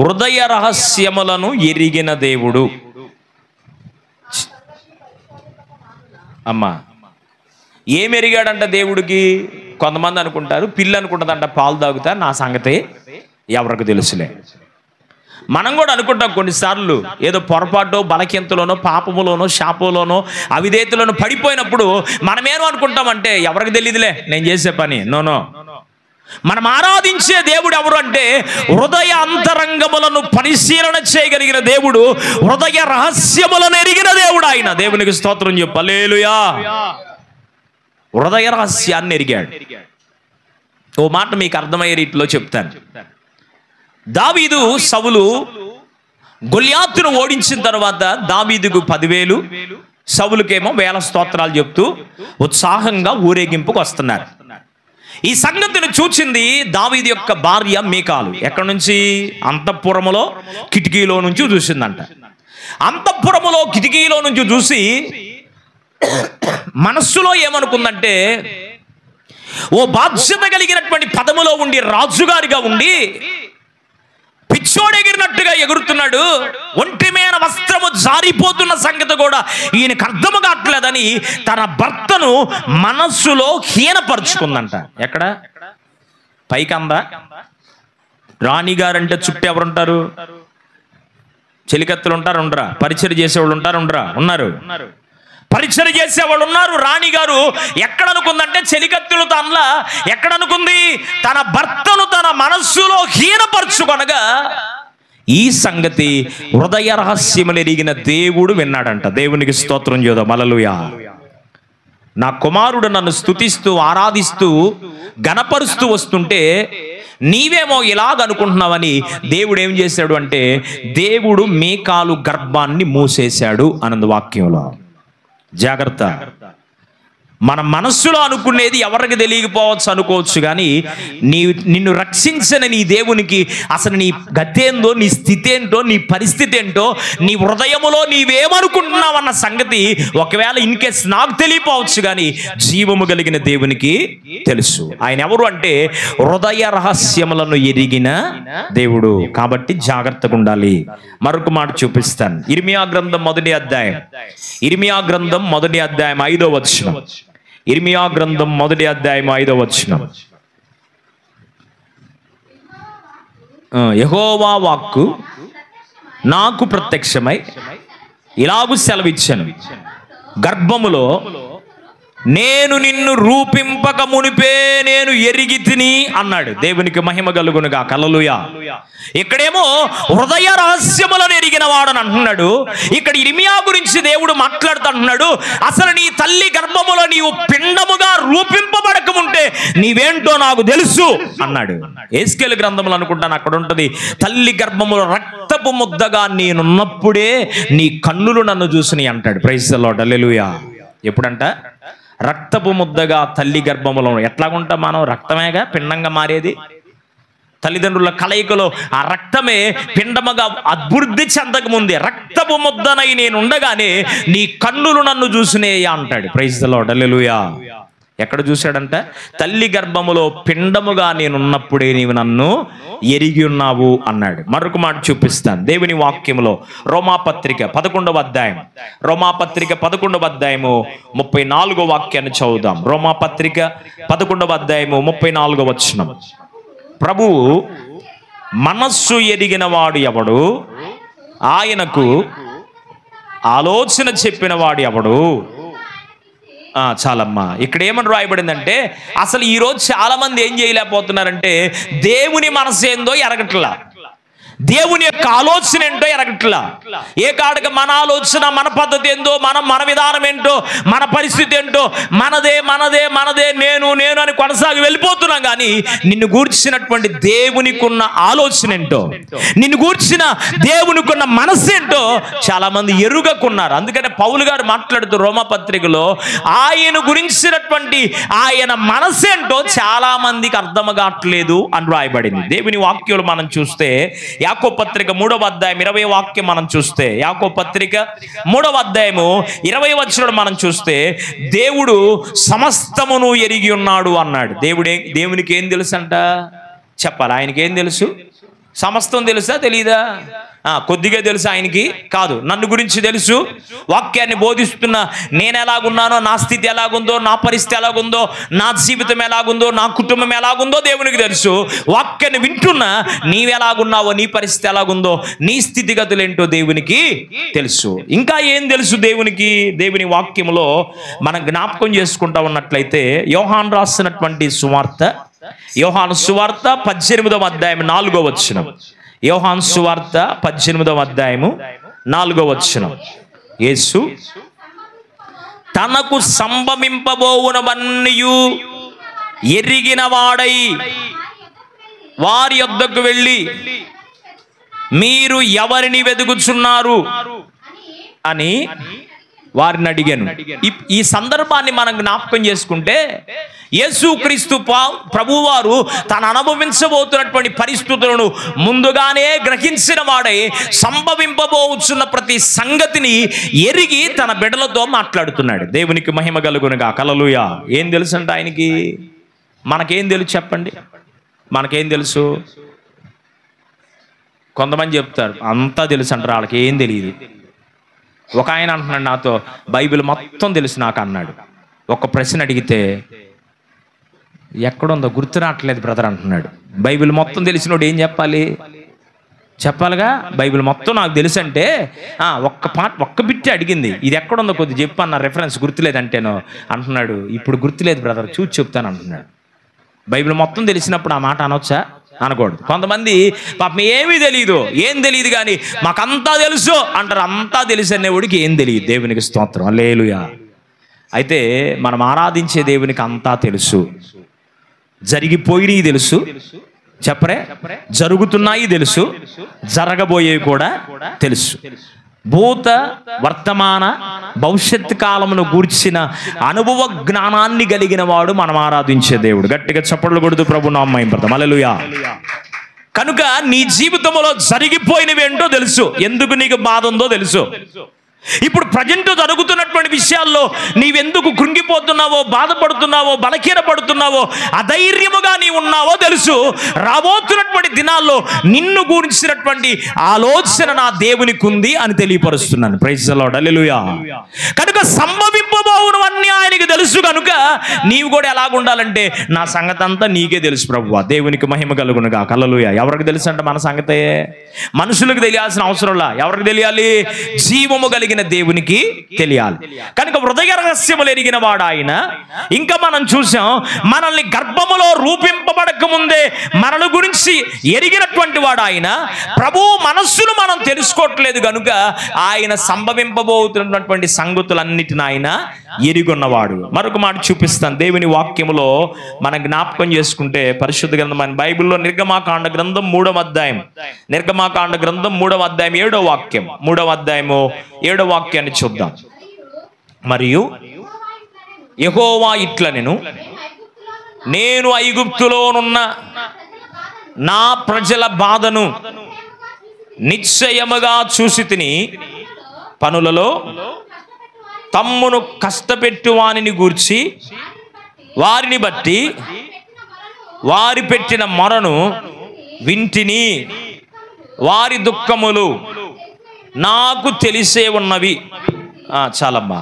S1: హృదయ రహస్యములను ఎరిగిన దేవుడు. అమ్మా, ఏమి ఎరిగాడంట దేవుడికి? కొంతమంది అనుకుంటారు పిల్లి అనుకుంటుందంట పాలు తాగుతా, నా సంగతి ఎవరికి తెలుసులే. మనం కూడా అనుకుంటాం కొన్నిసార్లు, ఏదో పొరపాటు బలకింతలోనో పాపములోనో శాపంలోనో అవిధేయతలోనో పడిపోయినప్పుడు మనమేమో అనుకుంటామంటే ఎవరికి తెలియదులే నేను చేసే పని. నో, మనం ఆరాధించే దేవుడు ఎవరు అంటే హృదయ అంతరంగములను పరిశీలన చేయగలిగిన దేవుడు, హృదయ రహస్యములను ఎరిగిన దేవుడు ఆయన. దేవునికి స్తోత్రం చెప్పు, హల్లెలూయా. హృదయ రహస్యాన్ని ఎరిగాడు. ఓ మాట మీకు అర్థమయ్యే రీతిలో చెప్తాను. దావీదు సౌలు గొల్యాతును ఓడించిన తర్వాత దావీదుకు 10,000, సౌలుకేమో 1000 స్తోత్రాలు చెప్తూ ఉత్సాహంగా ఊరేగింపుకు వస్తున్నారు. ఈ సంగతిని చూచింది దావీదు యొక్క భార్య మీకాలు. ఎక్కడి నుంచి? అంతఃపురములో కిటికీలో నుంచి చూసిందంట. అంతఃపురములో కిటికీలో నుంచి చూసి మనస్సులో ఏమనుకుందంటే, ఓ బాధ్యత కలిగినటువంటి పదములో ఉండి రాజుగారిగా ఉండి పిచ్చోడెగిరినట్టుగా ఎగురుతున్నాడు, ఒంటి మీద వస్త్రము జారిపోతున్న సంగతి కూడా ఈయనకు అర్థము కావట్లేదని తన భర్తను మనస్సులో హీనపరుచుకుందంట. ఎక్కడ? పైకందా? రాణిగారంటే చుట్టూ ఎవరుంటారు? చెలికత్తులు ఉంటారు, ఉండరా? పరిచయం చేసేవాళ్ళు ఉంటారు, ఉండరా? ఉన్నారు. పరిచయం చేసేవాళ్ళు ఉన్నారు. రాణిగారు ఎక్కడనుకుందంటే చెలికత్తులు తనలా ఎక్కడనుకుంది? తన భర్తను తన మనస్సులో హీనపరుచుకొనగా ఈ సంగతి హృదయ రహస్యములు ఎరిగిన దేవుడు విన్నాడంట. దేవునికి స్తోత్రం చేద్దాం, హల్లెలూయా. నా కుమారుడు నన్ను స్తుతిస్తూ ఆరాధిస్తూ గణపరుస్తూ వస్తుంటే నీవేమో ఇలాగనుకుంటున్నావని దేవుడు ఏం చేశాడు అంటే, దేవుడు మీకాలు గర్భాన్ని మూసేశాడు అన్నది వాక్యంలో. జాగ్రత్త. మన మనస్సులో అనుకునేది ఎవరికి తెలియకపోవచ్చు అనుకోవచ్చు, కానీ నిన్ను రక్షించిన నీ దేవునికి అసలు నీ గతేందో, నీ స్థితి ఏంటో, నీ పరిస్థితి ఏంటో, నీ హృదయములో నీవేమనుకుంటున్నావు అన్న సంగతి ఒకవేళ ఇన్కేస్ నాకు తెలియపోవచ్చు, కానీ జీవము కలిగిన దేవునికి తెలుసు. ఆయన ఎవరు అంటే హృదయ రహస్యములను ఎరిగిన దేవుడు. కాబట్టి జాగ్రత్తగా ఉండాలి. మరొక మాట చూపిస్తాను. ఇర్మియా గ్రంథం 1వ అధ్యాయం, ఇర్మియా గ్రంథం 1వ అధ్యాయం 5వ వచనం. ఇర్మియా గ్రంథం 1వ అధ్యాయం 5వ వచనం. యెహోవా వాక్కు నాకు ప్రత్యక్షమై ఇలాగు సెలవిచ్చెను, గర్భములో నేను నిన్ను రూపింపక మునిపే నేను ఎరిగి తిని అన్నాడు. దేవునికి మహిమ కలుగునుగా, హల్లెలూయా. ఇక్కడేమో హృదయ రహస్యములను ఎరిగిన వాడని అంటున్నాడు. ఇక్కడ ఇర్మియా గురించి దేవుడు మాట్లాడుతున్నాడు. అసలు నీ తల్లి గర్భములో నీవు పిండముగా రూపింపబడకముంటే నీవేంటో నాకు తెలుసు అన్నాడు. ఎస్కేలు గ్రంథములు అనుకుంటాను, అక్కడ ఉంటది, తల్లి గర్భములో రక్తపు ముద్దగా నేనున్నప్పుడే నీ కన్నులు నన్ను చూసినాయి అంటాడు. ప్రైజ్ ది లార్డ్, హల్లెలూయా. ఎప్పుడంట? రక్తపు ముద్దగా తల్లి గర్భములో. ఎట్లాగుంటా మనం? రక్తమేగా పిండంగా మారేది. తల్లిదండ్రుల కలయికలో ఆ రక్తమే పిండముగా అభివృద్ధి చెందక ముందే రక్తపు ముద్దనై నేను ఉండగానే నీ కన్నులు నన్ను చూసినాయి అంటాడు. ప్రైజ్ ది లార్డ్, హల్లెలూయా. ఎక్కడ చూశాడంట? తల్లి గర్భములో పిండముగా నేనున్నప్పుడే నీవు నన్ను ఎరిగి ఉన్నావు అన్నాడు. మరొక మాట చూపిస్తాను దేవుని వాక్యములో. రోమాపత్రిక 11వ అధ్యాయం, రోమాపత్రిక 11వ అధ్యాయము 34వ వాక్యాన్ని చదువుదాం. రోమాపత్రిక 11వ అధ్యాయము 34వ వచనం. ప్రభువు మనస్సు ఎరిగిన వాడు ఎవడు? ఆయనకు ఆలోచన చెప్పిన వాడు ఎవడు? చాలమ్మా. ఇక్కడ ఏమని రాయబడిందంటే, అసలు ఈరోజు చాలా మంది ఏం చేయలేకపోతున్నారంటే దేవుని మనసు ఏందో ఎరగట్లా, దేవుని యొక్క ఆలోచన ఏంటో ఎరగట్లా. ఏ కాడక మన ఆలోచన, మన పద్ధతి ఏందో, మన విధానం ఏంటో, మన పరిస్థితి ఏంటో, మనదే మనదే మనదే నేను నేను అని కొనసాగి వెళ్ళిపోతున్నాం. కానీ నిన్ను గూర్చినటువంటి దేవునికున్న ఆలోచన ఏంటో, నిన్ను గూర్చిన దేవునికున్న మనసు ఏంటో చాలా మంది ఎరుగకున్నారు. అందుకనే పౌలు గారు మాట్లాడుతూ రోమపత్రికలో ఆయన గురించినటువంటి ఆయన మనసు ఏంటో చాలా మందికి అర్థం కావట్లేదు అని రాయబడింది. దేవుని వాక్యాలు మనం చూస్తే యాకోబు పత్రిక 3వ అధ్యాయం 20వ వాక్యం మనం చూస్తే, యాకోబు పత్రిక 3వ అధ్యాయము 20వ వచనం మనం చూస్తే, దేవుడు సమస్తమును ఎరిగి ఉన్నాడు అన్నాడు. దేవునికి ఏం తెలుసు అంట? చెప్పాలి. ఆయనకి ఏం తెలుసు? సమస్తం తెలుసా? తెలీదా? కొద్దిగా తెలుసు ఆయనకి? కాదు, నన్ను గురించి తెలుసు. వాక్యాన్ని బోధిస్తున్న నేను ఎలాగున్నానో, నా స్థితి ఎలాగుందో, నా పరిస్థితి ఎలాగుందో, నా జీవితం ఎలాగుందో, నా కుటుంబం ఎలాగుందో దేవునికి తెలుసు. వాక్యాన్ని వింటున్నా నీవెలాగున్నావో, నీ పరిస్థితి ఎలాగుందో, నీ స్థితిగతులు ఏంటో దేవునికి తెలుసు. ఇంకా ఏం తెలుసు దేవునికి? దేవుని వాక్యములో మనం జ్ఞాపకం చేసుకుంటా ఉన్నట్లయితే యోహాను రాసినటువంటి సువార్త, యోహాను సువార్త 18వ అధ్యాయం 4వ వచనం. యోహాను సువార్త 18వ అధ్యాయము 4వ వచనం. యేసు తనకు సంభవింపబోవునవన్నీ ఎరిగిన వాడై వారి యొద్దకు వెళ్ళి మీరు ఎవరిని వెతుకుచున్నారు అని వారిని అడిగాను. ఈ సందర్భాన్ని మనం జ్ఞాపకం చేసుకుంటే యేసుక్రీస్తు ప్రభువారు తాను అనుభవించబోతున్నటువంటి పరిస్థితులను ముందుగానే గ్రహించిన వాడై సంభవింపబోతున్న ప్రతి సంగతిని ఎరిగి తన బిడ్డలతో మాట్లాడుతున్నాడు. దేవునికి మహిమ కలుగునుగా. హల్లెలూయా. ఏం తెలుసు అంటే ఆయనకి? మనకేం తెలుసు చెప్పండి? మనకేం తెలుసు? కొంతమంది చెప్తారు అంతా తెలుసు అంటారు, వాళ్ళకి ఏం తెలియదు. ఒక ఆయన అంటున్నాడు నాతో, బైబిల్ మొత్తం తెలుసు నాకు అన్నాడు. ఒక ప్రశ్న అడిగితే ఎక్కడుందో గుర్తు రావట్లేదు బ్రదర్ అంటున్నాడు. బైబిల్ మొత్తం తెలిసినోడు ఏం చెప్పాలి? చెప్పాలిగా. బైబిల్ మొత్తం నాకు తెలుసు అంటే ఒక్క బిట్టి అడిగింది, ఇది ఎక్కడుందో కొద్ది చెప్పు అన్న, రెఫరెన్స్ గుర్తులేదంటేనో అంటున్నాడు. ఇప్పుడు గుర్తులేదు బ్రదర్, చూసి చెప్తాను అంటున్నాడు. బైబిల్ మొత్తం తెలిసినప్పుడు ఆ మాట అనొచ్చా? అనకూడదు. కొంతమంది పాపం ఏమీ తెలియదు, ఏం తెలియదు కానీ మాకంతా తెలుసు అంటారు. అంతా తెలుసు అనేవాడికి ఏం తెలియదు. దేవునికి స్తోత్రం, హల్లెలూయా. అయితే మనం ఆరాధించే దేవునికి అంతా తెలుసు. జరిగిపోయినవి తెలుసు, చెప్పరే, జరుగుతున్నాయి తెలుసు, జరగబోయేవి కూడా తెలుసు. భూత వర్తమాన భవిష్యత్ కాలమును గూర్చిన అనుభవ జ్ఞానాన్ని కలిగిన వాడు మనం ఆరాధించే దేవుడు. గట్టిగా చప్పట్లు కొడుతూ ప్రభు నామం మహిమపడతాం. హల్లెలూయా. కనుక నీ జీవితంలో జరిగిపోయినవి ఏంటో తెలుసు, ఎందుకు నీకు బాధ ఉందో తెలుసు. ఇప్పుడు ప్రజెంట్ జరుగుతున్నటువంటి విషయాల్లో నీవెందుకు కృంగిపోతున్నావో, బాధపడుతున్నావో, బలహీనపడుతున్నావో, అధైర్యముగా నీవు ఉన్నావో తెలుసు. రాబోతున్నటువంటి దినాల్లో నిన్ను గురించినటువంటి ఆలోచన నా దేవునికి ఉంది అని తెలియపరుస్తున్నాను. Praise the lord, hallelujah. కనుక సంభవింపబోవునవన్నీ ఆయనకి తెలుసు. కనుక నీవు కూడా ఎలాగుండాలంటే నా సంగతి అంతా నీకే తెలుసు ప్రభువా. దేవునికి మహిమ కలుగునుగా. హల్లెలూయా. ఎవరికి తెలుసు అంటే మన సంగతే. మనుషులకు తెలియాల్సిన అవసరంలా. ఎవరికి తెలియాలి? జీవము కలిగిన దేవునికి తెలియాలి. కనుక హృదయ రహస్యములు ఎరిగిన వాడు ఆయన. ఇంకా మనం చూసాం, మనల్ని గర్భములో రూపింపబడక ముందే మనల గురించి ఎరిగినటువంటి వాడు ఆయన. ప్రభువు మనస్సును మనం తెలుసుకోవట్లేదు కనుక ఆయన సంభవింపబోతున్నటువంటి సంగతులన్నిటిని ఆయన ఎరిగొన్నవాడు. మరొక మాట చూపిస్తాను. దేవుని వాక్యములో మనం జ్ఞాపకం చేసుకుంటే పరిశుద్ధ గ్రంథం బైబిల్లో నిర్గమాకాండ గ్రంథం 3వ అధ్యాయం, నిర్గమాకాండ గ్రంథం 3వ అధ్యాయం 7వ వాక్యం, 3వ అధ్యాయము 7వ వాక్యాన్ని చూద్దాం. మరియు యెహోవా ఇట్లనెను, నేను ఐగుప్తులోనున్న నా ప్రజల బాధను నిశ్చయముగా చూసి తిని, పనులలో తమ్మును కష్టపెట్టువానిని గూర్చి వారిని బట్టి వారి పెట్టిన మొరను వింటిని, వారి దుఃఖములు నాకు తెలిసే ఉన్నవి. చాలమ్మా.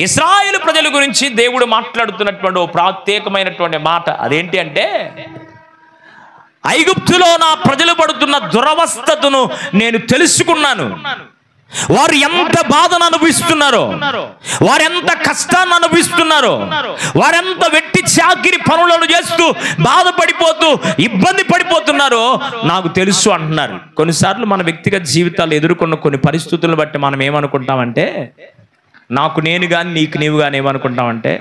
S1: ఇశ్రాయేలు ప్రజల గురించి దేవుడు మాట్లాడుతున్నటువంటి ఓ ప్రత్యేకమైనటువంటి మాట అదేంటి అంటే, ఐగుప్తులో నా ప్రజలు పడుతున్న దురవస్థతను నేను తెలుసుకున్నాను. వారు ఎంత బాధను అనుభవిస్తున్నారో, వారెంత కష్టాన్ని అనుభవిస్తున్నారో, వారెంత వెట్టి చాకిరి పనులను చేస్తూ బాధపడిపోతూ ఇబ్బంది పడిపోతున్నారో నాకు తెలుసు అంటున్నారు. కొన్నిసార్లు మన వ్యక్తిగత జీవితాలు ఎదుర్కొన్న కొన్ని పరిస్థితులను బట్టి మనం ఏమనుకుంటామంటే, నాకు నేను కానీ నీకు నీవు కానీ ఏమనుకుంటామంటే,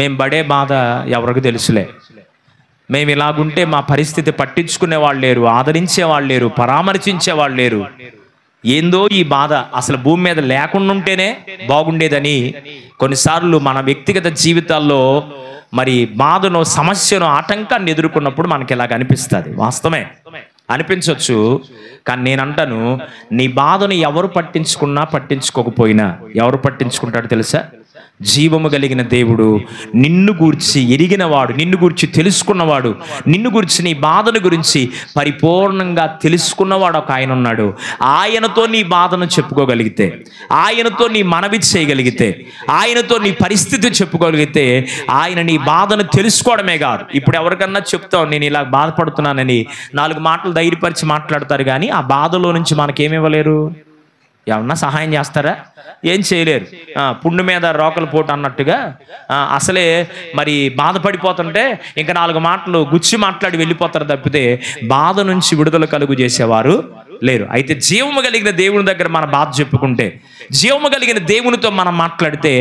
S1: మేము పడే బాధ ఎవరికి తెలుసులే, మేము ఇలాగుంటే మా పరిస్థితి పట్టించుకునే వాళ్ళు లేరు, ఆదరించే వాళ్ళు లేరు, పరామర్శించే వాళ్ళు లేరు, ఏందో ఈ బాధ అసలు భూమి మీద లేకుండా ఉంటేనే బాగుండేదని కొన్నిసార్లు మన వ్యక్తిగత జీవితాల్లో మరి బాధను, సమస్యను, ఆటంకాన్ని ఎదుర్కొన్నప్పుడు మనకి ఇలాగ అనిపిస్తుంది. వాస్తవమే అనిపించవచ్చు, కానీ నేను అంటాను, నీ బాధను ఎవరు పట్టించుకున్నా పట్టించుకోకపోయినా ఎవరు పట్టించుకుంటాడో తెలుసా? జీవము కలిగిన దేవుడు, నిన్ను గూర్చి ఎరిగినవాడు, నిన్ను గూర్చి తెలుసుకున్నవాడు, నిన్ను గురించి నీ బాధను గురించి పరిపూర్ణంగా తెలుసుకున్నవాడు ఒక ఆయన ఉన్నాడు. ఆయనతో నీ బాధను చెప్పుకోగలిగితే, ఆయనతో నీ మనవి చేయగలిగితే, ఆయనతో నీ పరిస్థితి చెప్పుకోగలిగితే, ఆయన నీ బాధను తెలుసుకోవడమే కాదు, ఇప్పుడు ఎవరికన్నా చెప్తావు నేను ఇలా బాధపడుతున్నానని 4 మాటలు ధైర్యపరిచి మాట్లాడతారు, కానీ ఆ బాధలో నుంచి మనకేమివ్వలేరు. ఏమన్నా సహాయం చేస్తారా? ఏం చేయలేరు. పుండు మీద రోకల పోటు అన్నట్టుగా అసలే మరి బాధపడిపోతుంటే ఇంకా 4 మాటలు గుచ్చి మాట్లాడి వెళ్ళిపోతారు తప్పితే బాధ నుంచి విడుదల కలుగు చేసేవారు లేరు. అయితే జీవము కలిగిన దేవుని దగ్గర మన బాధ చెప్పుకుంటే, జీవము కలిగిన దేవునితో మనం మాట్లాడితే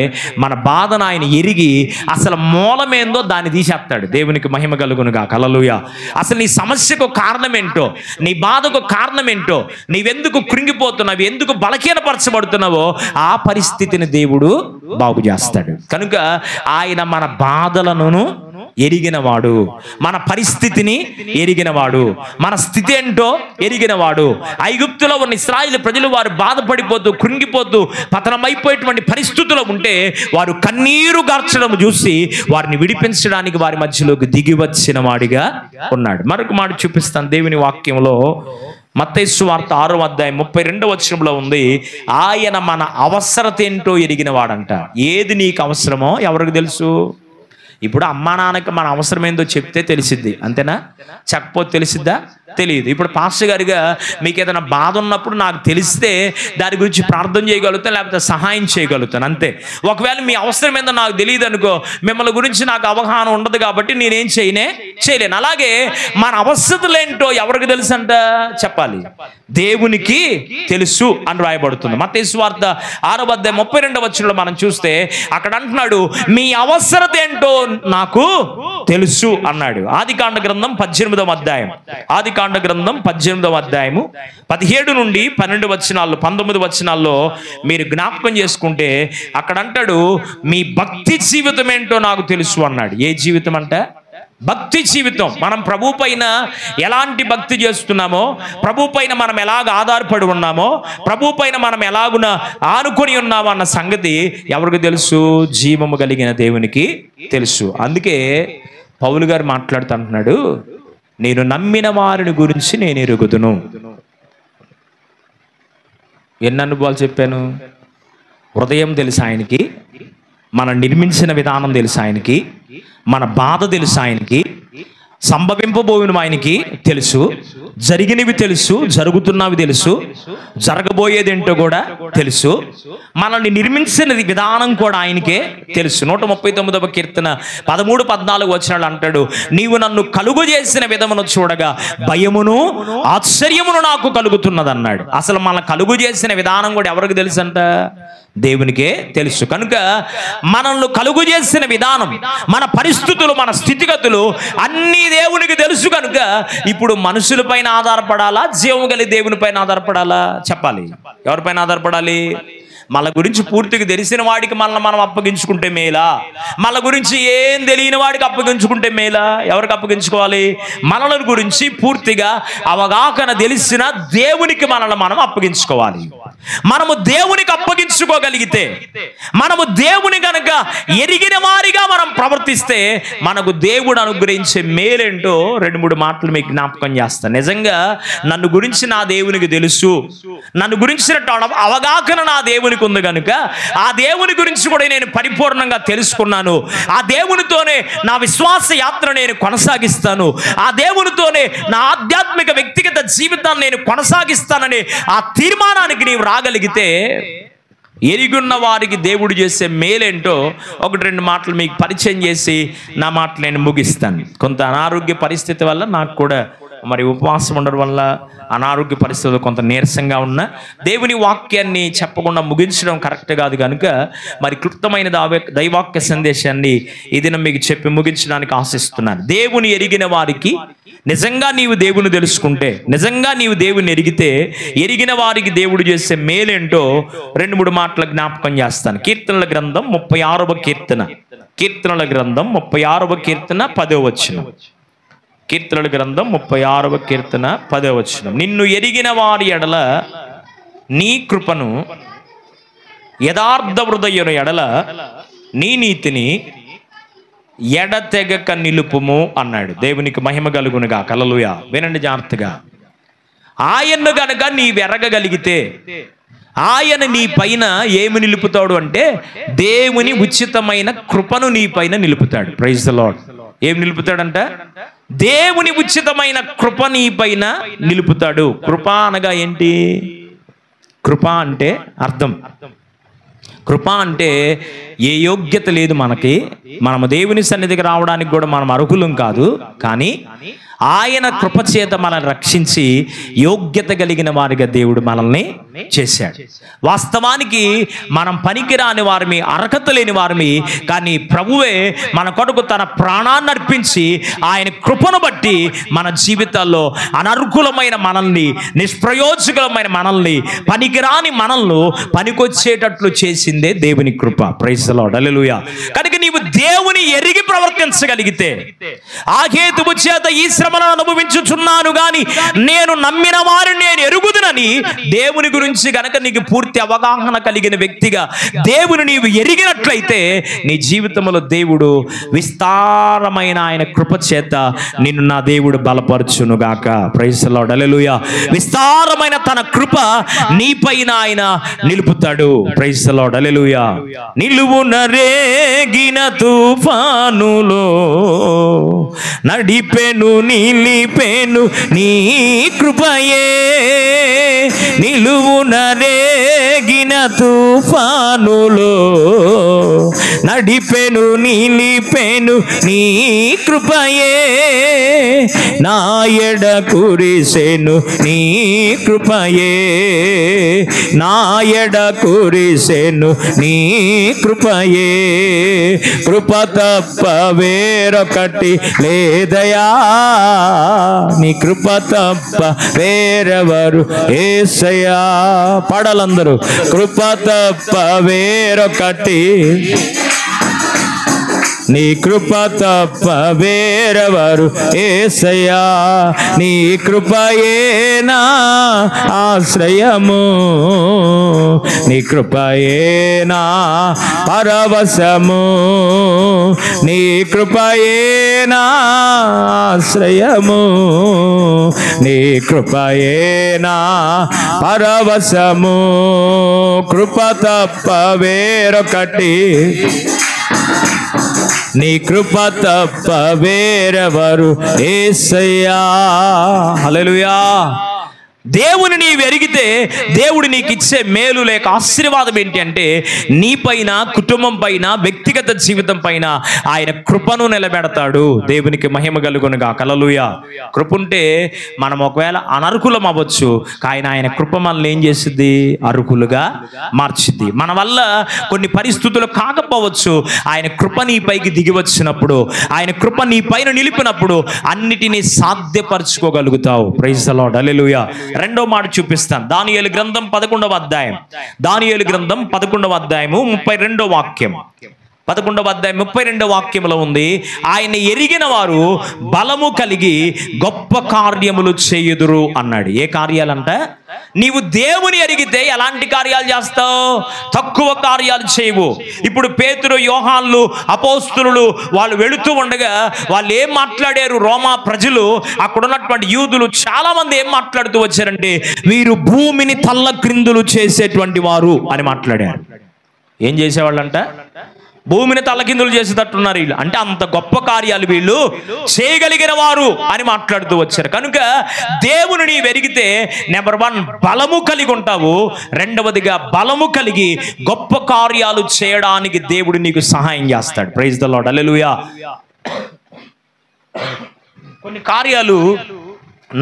S1: మన బాధను ఆయన ఎరిగి అసలు మూలమేందో దాన్ని తీసేస్తాడు. దేవునికి మహిమ కలుగునుగా. హల్లెలూయా. అసలు నీ సమస్యకు కారణం ఏంటో, నీ బాధకు కారణం ఏంటో, నీవెందుకు కృంగిపోతున్నావు, ఎందుకు బలహీనపరచబడుతున్నావో ఆ పరిస్థితిని దేవుడు బాగు చేస్తాడు. కనుక ఆయన మన బాధలను ఎరిగినవాడు, మన పరిస్థితిని ఎరిగినవాడు, మన స్థితి ఏంటో ఎరిగినవాడు. ఐగుప్తులో ఉన్న ఇశ్రాయేలు ప్రజలు వారు బాధపడిపోతూ కృంగిపోతూ పతనమైపోయేటువంటి పరిస్థితుల్లో ఉంటే వారు కన్నీరు గార్చడం చూసి వారిని విడిపించడానికి వారి మధ్యలోకి దిగి వచ్చిన వాడిగా ఉన్నాడు. మరొక మాట చూపిస్తాను దేవుని వాక్యంలో. మత్తయి సువార్త 6వ అధ్యాయం 32వ వచనంలో ఉంది, ఆయన మన అవసరత ఏంటో ఎరిగిన వాడంట. ఏది నీకు అవసరమో ఎవరికి తెలుసు? ఇప్పుడు అమ్మా నాన్నకి మన అవసరం ఏందో చెప్తే తెలిసిద్ది, అంతేనా? చెప్పకపోతే తెలిసిద్దా? తెలియదు. ఇప్పుడు పాస్టర్ గారిగా మీకు ఏదైనా బాధ ఉన్నప్పుడు నాకు తెలిస్తే దాని గురించి ప్రార్థన చేయగలుగుతాను, లేకపోతే సహాయం చేయగలుగుతాను, అంతే. ఒకవేళ మీ అవసరం ఏందో నాకు తెలియదు అనుకో, మిమ్మల్ని గురించి నాకు అవగాహన ఉండదు కాబట్టి నేనేం చేయలేను. అలాగే మన అవసరతలు ఏంటో ఎవరికి తెలుసు అంట? చెప్పాలి, దేవునికి తెలుసు అని రాయబడుతుంది. మత్తయి సువార్త 6వ అధ్యాయం 32వ వచనంలో మనం చూస్తే అక్కడ అంటున్నాడు, మీ అవసరత ఏంటో నాకు తెలుసు అన్నాడు. ఆదికాండ గ్రంథం 18వ అధ్యాయం, ఆదికాండ గ్రంథం 18వ అధ్యాయము 17 నుండి 12 వచనాల్లో 19 వచనాల్లో మీరు జ్ఞాపకం చేసుకుంటే అక్కడ అంటాడు, మీ భక్తి జీవితం ఏంటో నాకు తెలుసు అన్నాడు. ఏ జీవితం అంట? భక్తి జీవితం. మనం ప్రభు పైన ఎలాంటి భక్తి చేస్తున్నామో, ప్రభు పైన మనం ఎలాగ ఆధారపడి ఉన్నామో, ప్రభు పైన మనం ఎలాగున ఆనుకొని ఉన్నామో అన్న సంగతి ఎవరికి తెలుసు? జీవము కలిగిన దేవునికి తెలుసు. అందుకే పౌలు గారు మాట్లాడుతుంటున్నాడు, నేను నమ్మిన వారిని గురించి నేను ఎరుగుదును. ఎన్ని అనుభవాలు చెప్పాను? హృదయం తెలుసు ఆయనకి, మనం నిర్మించిన విధానం తెలుసు ఆయనకి, మన బాధ తెలుసు ఆయనకి, సంభవింపబోయిన ఆయనకి తెలుసు, జరిగినవి తెలుసు, జరుగుతున్నవి తెలుసు, జరగబోయేదేంటో కూడా తెలుసు, మనల్ని నిర్మించిన విధానం కూడా ఆయనకే తెలుసు. 139వ కీర్తన 13-14 వచనాలు అంటాడు, నీవు నన్ను కలుగు చేసిన విధమును చూడగా భయమును ఆశ్చర్యమును నాకు కలుగుతున్నది అన్నాడు. అసలు మన కలుగు చేసిన విధానం కూడా ఎవరికి తెలుసు అంట? దేవునికే తెలుసు. కనుక మనల్ని కలుగు చేసిన విధానం, మన పరిస్థితులు, మన స్థితిగతులు అన్నీ దేవునికి తెలుసు. కనుక ఇప్పుడు మనుషులపైన ఆధారపడాలా, జీవము కలిగి దేవుని పైన ఆధారపడాలా? చెప్పాలి. ఎవరిపైన ఆధారపడాలి? మన గురించి పూర్తిగా తెలిసిన వాడికి మనల్ని మనం అప్పగించుకుంటే మేలా, మన గురించి ఏం తెలియని వాడికి అప్పగించుకుంటే మేలా? ఎవరికి అప్పగించుకోవాలి? మనల గురించి పూర్తిగా అవగాహన తెలిసిన దేవునికి మనల్ని మనం అప్పగించుకోవాలి. మనము దేవునికి అప్పగించుకోగలిగితే, మనము దేవుని కనుక ఎరిగిన వారిగా మనం ప్రవర్తిస్తే మనకు దేవుడు అనుగ్రహించే మేలేంటో 2-3 మాటలు మీకు జ్ఞాపకం చేస్తాను. నిజంగా నన్ను గురించి నా దేవునికి తెలుసు, నన్ను గురించిన అవగాహన నా దేవునికి ఉంది కనుక ఆ దేవుని గురించి కూడా నేను పరిపూర్ణంగా తెలుసుకున్నాను. ఆ దేవునితోనే నా విశ్వాస యాత్ర నేను కొనసాగిస్తాను, ఆ దేవునితోనే నా ఆధ్యాత్మిక వ్యక్తిగత జీవితాన్ని నేను కొనసాగిస్తానని ఆ తీర్మానానికి నీవు రాగలిగితే, ఎరిగున్న వారికి దేవుడు చేసే మేలేంటో 1-2 మాటలు మీకు పరిచయం చేసి నా మాటలు నేను ముగిస్తాను. కొంత అనారోగ్య పరిస్థితి వల్ల నాకు కూడా మరి ఉపవాసం ఉండడం వల్ల అనారోగ్య పరిస్థితులు కొంత నీరసంగా ఉన్న దేవుని వాక్యాన్ని చెప్పకుండా ముగించడం కరెక్ట్ కాదు కనుక మరి క్లుప్తమైన దైవాక్య సందేశాన్ని ఈ దినం మీకు చెప్పి ముగించడానికి ఆశిస్తున్నాను. దేవుని ఎరిగిన వారికి, నిజంగా నీవు దేవుని తెలుసుకుంటే, నిజంగా నీవు దేవుని ఎరిగితే, ఎరిగిన వారికి దేవుడు చేసే మేలేంటో 2-3 మాటల జ్ఞాపకం చేస్తాను. కీర్తనల గ్రంథం 36వ కీర్తన, కీర్తనల గ్రంథం 36వ కీర్తన 10వ వచనం. కీర్తనల గ్రంథం 36వ కీర్తన 10వ వచనం. నిన్ను ఎరిగిన వారి ఎడల నీ కృపను, యథార్థ హృదయుని ఎడల నీ నీతిని ఎడతెగక నిలుపుము అన్నాడు. దేవునికి మహిమ కలుగునుగా. హల్లెలూయా. వినండి జాగ్రత్తగా. ఆయన్ను గనక నీవెరగగలిగితే ఆయన నీ పైన ఏమి నిలుపుతాడు అంటే దేవుని ఉచితమైన కృపను నీ పైన నిలుపుతాడు. Praise the lord. ఏమి నిలుపుతాడంట? దేవుని ఉచితమైన కృప నీ పైన నిలుపుతాడు. కృప అనగా ఏంటి? కృప అంటే అర్థం, కృప అంటే ఏ యోగ్యత లేదు మనకి, మనము దేవుని సన్నిధికి రావడానికి కూడా మనం అర్హులం కాదు, కానీ ఆయన కృపచేత మనల్ని రక్షించి యోగ్యత కలిగిన వారిగా దేవుడు మనల్ని చేశాడు. వాస్తవానికి మనం పనికిరాని వారిమి, అర్హత లేని వారిమి, కానీ ప్రభువే మన కొరకు తన ప్రాణాన్ని అర్పించి ఆయన కృపను బట్టి మన జీవితాల్లో అనర్హులమైన మనల్ని, నిష్ప్రయోజకులమైన మనల్ని, పనికిరాని మనల్ని పనికొచ్చేటట్లు చేసిందే దేవుని కృప. Praise the lord. హల్లెలూయా. కనుక నీవు దేవుని ఎరిగి ప్రవర్తించగలిగితే, ఆ హేతువు చేత ఈ శ్రమను అనుభవించుచున్నాను గాని నేను నమ్మిన వారిని నేను ఎరుగుదునని దేవుని గురించి గనక నీకు పూర్తి అవగాహన కలిగిన వ్యక్తిగా దేవుని నీవు ఎరిగినట్లయితే నీ జీవితంలో దేవుడు విస్తారమైన ఆయన కృప చేత నిన్ను నా దేవుడు బలపరచునుగాక. Praise the lord. హల్లెలూయా. విస్తారమైన తన కృప నీపైన ఆయన నిలుపుతాడు. Praise the lord. హల్లెలూయా. నిలువున రేగిన తుఫానులో నడిపెను నిలిపెను నీ కృపయే, నిలువున రేగిన తుఫానులో నడిపెను నిలిపెను నీ కృపయే, నా ఎడ కురిసెను నీ కృపయే, నా ఎడ కురిసెను నీ కృపయే, కృప తప్ప వేరొకటి లేదయా, నీ కృప తప్ప వేరెవరు యేసయ్యా. పాడాలందరూ. కృప తప్ప వేరొకటి, నీ కృప తప్ప వేరెవరు యేసయ్యా, నీ కృపయే నా ఆశ్రయము, నీ కృపయే నా పరవశము, నీ కృపయే నా ఆశ్రయము, నీ కృపయే నా పరవశము, కృప తప్ప వేరొకటి, నీ కృప తప్ప వేరెవరు యేసయ్యా. హల్లెలూయా. దేవుని నీవు ఎరిగితే దేవుడు నీకు ఇచ్చే మేలు లేక ఆశీర్వాదం ఏంటి అంటే నీ పైన, కుటుంబం పైన, వ్యక్తిగత జీవితం పైన ఆయన కృపను నిలబెడతాడు. దేవునికి మహిమ కలుగునుగా. హల్లెలూయా. కృప ఉంటే మనం ఒకవేళ అనర్హులం అవ్వచ్చు, కానీ ఆయన కృప మనల్ని ఏం చేసిద్ది? అర్హులుగా మార్చిద్ది. మన వల్ల కొన్ని పరిస్థితులు కాకపోవచ్చు, ఆయన కృప నీ పైకి దిగి వచ్చినప్పుడు, ఆయన కృప నీ పైన నిలిపినప్పుడు అన్నిటినీ సాధ్యపరచుకోగలుగుతావు. Praise the lord. హల్లెలూయా. రెండో మాట చూపిస్తాను. దానియేలు గ్రంథం 11వ అధ్యాయం, దానియేలు గ్రంథం 11వ అధ్యాయము 32వ వాక్యం. 11వ అధ్యాయం 32వ వాక్యంలో ఉంది, ఆయన ఎరిగిన వారు బలము కలిగి గొప్ప కార్యములు చేయుదురు అన్నాడు. ఏ కార్యాలంట? నీవు దేవుని ఎరిగితే ఎలాంటి కార్యాలు చేస్తావు? తక్కువ కార్యాలు చేయవు. ఇప్పుడు పేతురు, యోహాన్లు, అపోస్తులు వాళ్ళు వెళుతూ ఉండగా వాళ్ళు ఏం మాట్లాడారు? రోమా ప్రజలు, అక్కడ ఉన్నటువంటి యూదులు చాలా మంది ఏం మాట్లాడుతూ వచ్చారంటే, వీరు భూమిని తల్ల క్రిందులు చేసేటువంటి వారు అని మాట్లాడారు. ఏం చేసేవాళ్ళంట? భూమిని తల్లకిందులు చేసేటట్టున్నారు వీళ్ళు. అంటే అంత గొప్ప కార్యాలు వీళ్ళు చేయగలిగిన వారు అని మాట్లాడుతూ వచ్చారు. కనుక దేవుని నీవు ఎరిగితే నెంబర్ 1 బలము కలిగి ఉంటావు, రెండవదిగా బలము కలిగి గొప్ప కార్యాలు చేయడానికి దేవుడు నీకు సహాయం చేస్తాడు. ప్రైజ్ ద లార్డ్, హల్లెలూయా. కొన్ని కార్యాలు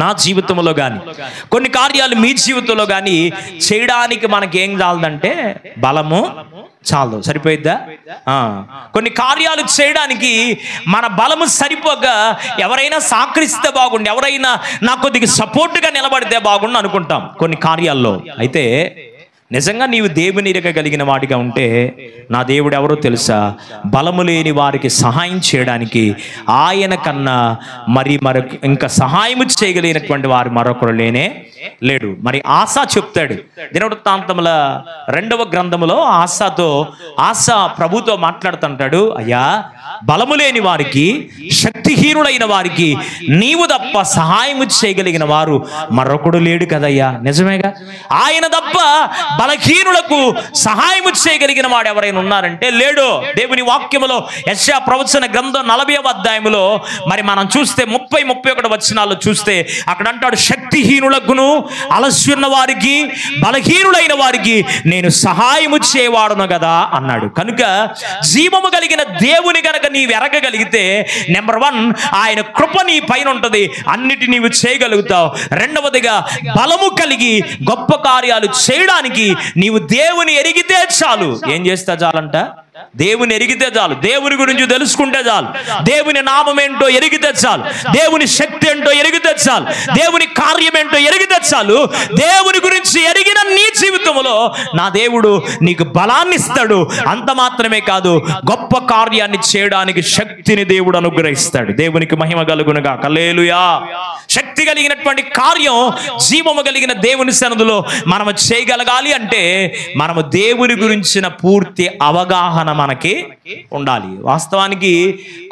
S1: నా జీవితంలో కానీ, కొన్ని కార్యాలు మీ జీవితంలో కానీ చేయడానికి మనకేం చాలదంటే బలము చాలదు. సరిపోయిద్దా? కొన్ని కార్యాలు చేయడానికి మన బలము సరిపోక ఎవరైనా సహకరిస్తే బాగుండు, ఎవరైనా నాకు కొద్దిగా సపోర్ట్గా నిలబడితే బాగుండు అనుకుంటాం కొన్ని కార్యాల్లో. అయితే నిజంగా నీవు దేవుని ఎరగగలిగిన వాడిగా ఉంటే, నా దేవుడు ఎవరో తెలుసా? బలము లేని వారికి సహాయం చేయడానికి ఆయన కన్నా మరొక ఇంకా సహాయం చేయగలిగినటువంటి వారు మరొకరు లేడు. మరి ఆసా చెప్తాడు దినవృత్తాంతముల 2వ గ్రంథములో, ఆసా ప్రభుతో మాట్లాడుతుంటాడు, అయ్యా బలము లేని వారికి, శక్తిహీనులైన వారికి నీవు తప్ప సహాయం చేయగలిగిన వారు మరొకడు లేడు కదయ్యా. నిజమేగా? ఆయన తప్ప బలహీనులకు సహాయం చేయగలిగిన వాడు ఎవరైనా ఉన్నారంటే లేడు. దేవుని వాక్యములో యెషయా ప్రవచన గ్రంథం 40వ అధ్యాయములో మరి మనం చూస్తే 30-31 వచనాల్లో చూస్తే అక్కడ అంటాడు, శక్తిహీనులకును అలస్యున్న వారికి, బలహీనులైన వారికి నేను సహాయము చేయవాడును కదా అన్నాడు. కనుక జీవము కలిగిన దేవుని కనుక నీవు ఎరగగలిగితే నెంబర్ 1 ఆయన కృప నీ పైన ఉంటుంది, అన్నిటి నీవు చేయగలుగుతావు. రెండవదిగా బలము కలిగి గొప్ప కార్యాలు చేయడానికి నీవు దేవుని ఎరిగితే చాలు. ఏం చేస్తా చాలంట? దేవుని ఎరిగితే చాలు, దేవుని గురించి తెలుసుకుంటే చాలు, దేవుని నామం ఏంటో ఎరిగితే చాలు, దేవుని శక్తి ఏంటో ఎరిగితే చాలు, దేవుని కార్యం ఏంటో ఎరిగితే చాలు. దేవుని గురించి ఎరిగిన నీ జీవితంలో నా దేవుడు నీకు బలాన్ని ఇస్తాడు. అంత మాత్రమే కాదు, గొప్ప కార్యాన్ని చేయడానికి శక్తిని దేవుడు అనుగ్రహిస్తాడు. దేవునికి మహిమ కలుగునుగా. హల్లెలూయా. శక్తి కలిగినటువంటి కార్యం జీవము కలిగిన దేవుని సన్నిధిలో మనము చేయగలగాలి అంటే మనము దేవుని గురించిన పూర్తి అవగాహన మనకి ఉండాలి. వాస్తవానికి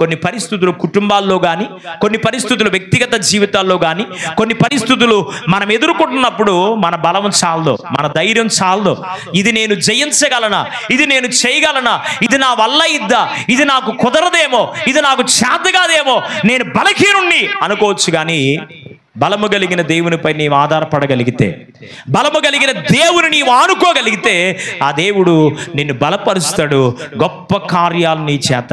S1: కొన్ని పరిస్థితులు కుటుంబాల్లో కానీ, కొన్ని పరిస్థితులు వ్యక్తిగత జీవితాల్లో కానీ, కొన్ని పరిస్థితులు మనం ఎదుర్కొంటున్నప్పుడు మన బలం చాలదు, మన ధైర్యం చాలదు. ఇది నేను జయించగలనా, ఇది నేను చేయగలనా, ఇది నా వల్ల ఇద్దా, ఇది నాకు కుదరదేమో, ఇది నాకు చేతగాదేమో, నేను బలహీనుణ్ణి అనుకోవచ్చు. కానీ బలము కలిగిన దేవునిపై నీవు ఆధారపడగలిగితే, బలము కలిగిన దేవుని నీవు ఆనుకోగలిగితే ఆ దేవుడు నిన్ను బలపరుస్తాడు, గొప్ప కార్యాలు నీ చేత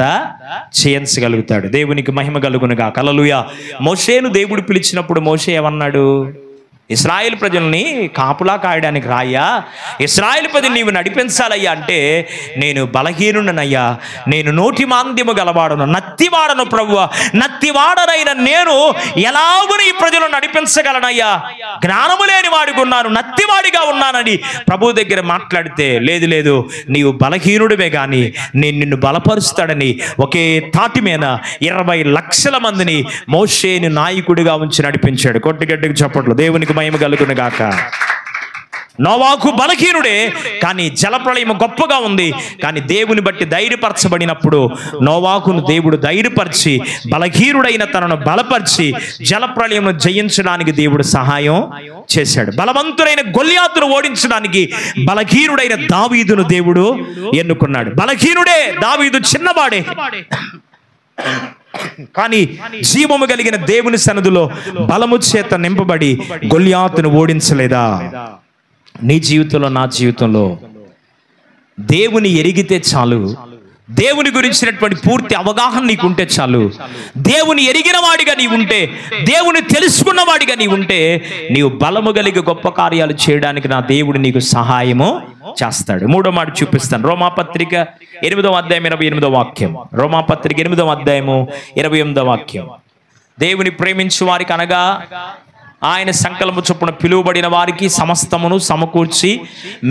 S1: చేయించగలుగుతాడు. దేవునికి మహిమ కలుగునుగా. హల్లెలూయా. మోషేను దేవుడు పిలిచినప్పుడు మోషే ఏమన్నాడు? ఇశ్రాయేలు ప్రజల్ని కాపులా కాయడానికి రాయ్యా, ఇశ్రాయేలు ప్రజలు నీవు నడిపించాలయ్యా అంటే, నేను బలహీనుడనయ్యా, నేను నోటి మాంద్యము గలవాడను, నత్తివాడను ప్రభువా, నత్తివాడనైన నేను ఎలాగూ ఈ ప్రజలు నడిపించగలనయ్యా, జ్ఞానము లేని వాడిగా ఉన్నాను, నత్తివాడిగా ఉన్నానని ప్రభు దగ్గర మాట్లాడితే, లేదు నీవు బలహీనుడివే కానీ నేను నిన్ను బలపరుస్తాడని ఒకే తాటి మీద 20 లక్షల మందిని మోషేని నాయకుడిగా ఉంచి నడిపించాడు. కొట్టిగడ్డికి చప్పట్లు. దేవునికి మహిమ కలుగును గాక. నోవాహు బలహీనుడే కానీ జలప్రళయం గొప్పగా ఉంది. కానీ దేవుని బట్టి ధైర్యపరచబడినప్పుడు నోవాహును దేవుడు ధైర్యపరిచి బలహీనుడైన తనను బలపరిచి జలప్రళయమును జయించడానికి దేవుడు సహాయం చేశాడు. బలవంతుడైన గొల్యాతును ఓడించడానికి బలహీనుడైన దావీదును దేవుడు ఎన్నుకున్నాడు. బలహీనుడే దావీదు, చిన్నవాడే, కానీ జీవము కలిగిన దేవుని సన్నిధిలో బలము చేత నింపబడి గొల్యాతును ఓడించలేదా? నీ జీవితంలో, నా జీవితంలో దేవుని ఎరిగితే చాలు, దేవుని గురించినటువంటి పూర్తి అవగాహన నీకుంటే చాలు. దేవుని ఎరిగిన వాడిగా నీవుంటే, దేవుని తెలుసుకున్న వాడిగా నీవుంటే, నీవు బలము కలిగి గొప్ప కార్యాలు చేయడానికి నా దేవుడు నీకు సహాయము చేస్తాడు. మూడో మాట చూపిస్తాను. రోమాపత్రిక 8వ అధ్యాయం 28వ వాక్యం. రోమాపత్రిక 8వ అధ్యాయము 28వ వాక్యం. దేవుని ప్రేమించు వారికి అనగా ఆయన సంకల్ప చొప్పున పిలువబడిన వారికి సమస్తమును సమకూర్చి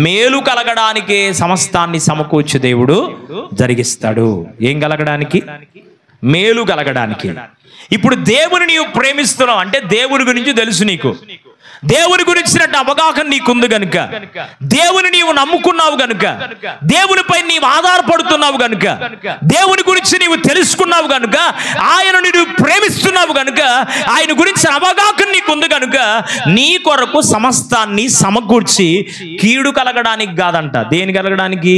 S1: మేలు కలగడానికి సమస్తాన్ని సమకూర్చి దేవుడు జరిగిస్తాడు. ఏం కలగడానికి? మేలు కలగడానికి. ఇప్పుడు దేవుని నీవు ప్రేమిస్తున్నావు అంటే దేవుని గురించి తెలుసు, నీకు దేవుని గురించినట్టు అవగాహన నీకుంది గనుక, దేవుని నీవు నమ్ముకున్నావు గనుక, దేవునిపై నీవు ఆధారపడుతున్నావు గనుక, దేవుని గురించి నీవు తెలుసుకున్నావు గనుక, ఆయనను నీవు ప్రేమిస్తున్నావు గనుక, ఆయన గురించి అవగాహన నీకుంది గనుక నీ కొరకు సమస్తాన్ని సమకూర్చి కీడు కలగడానికి కాదంట, దేని కలగడానికి?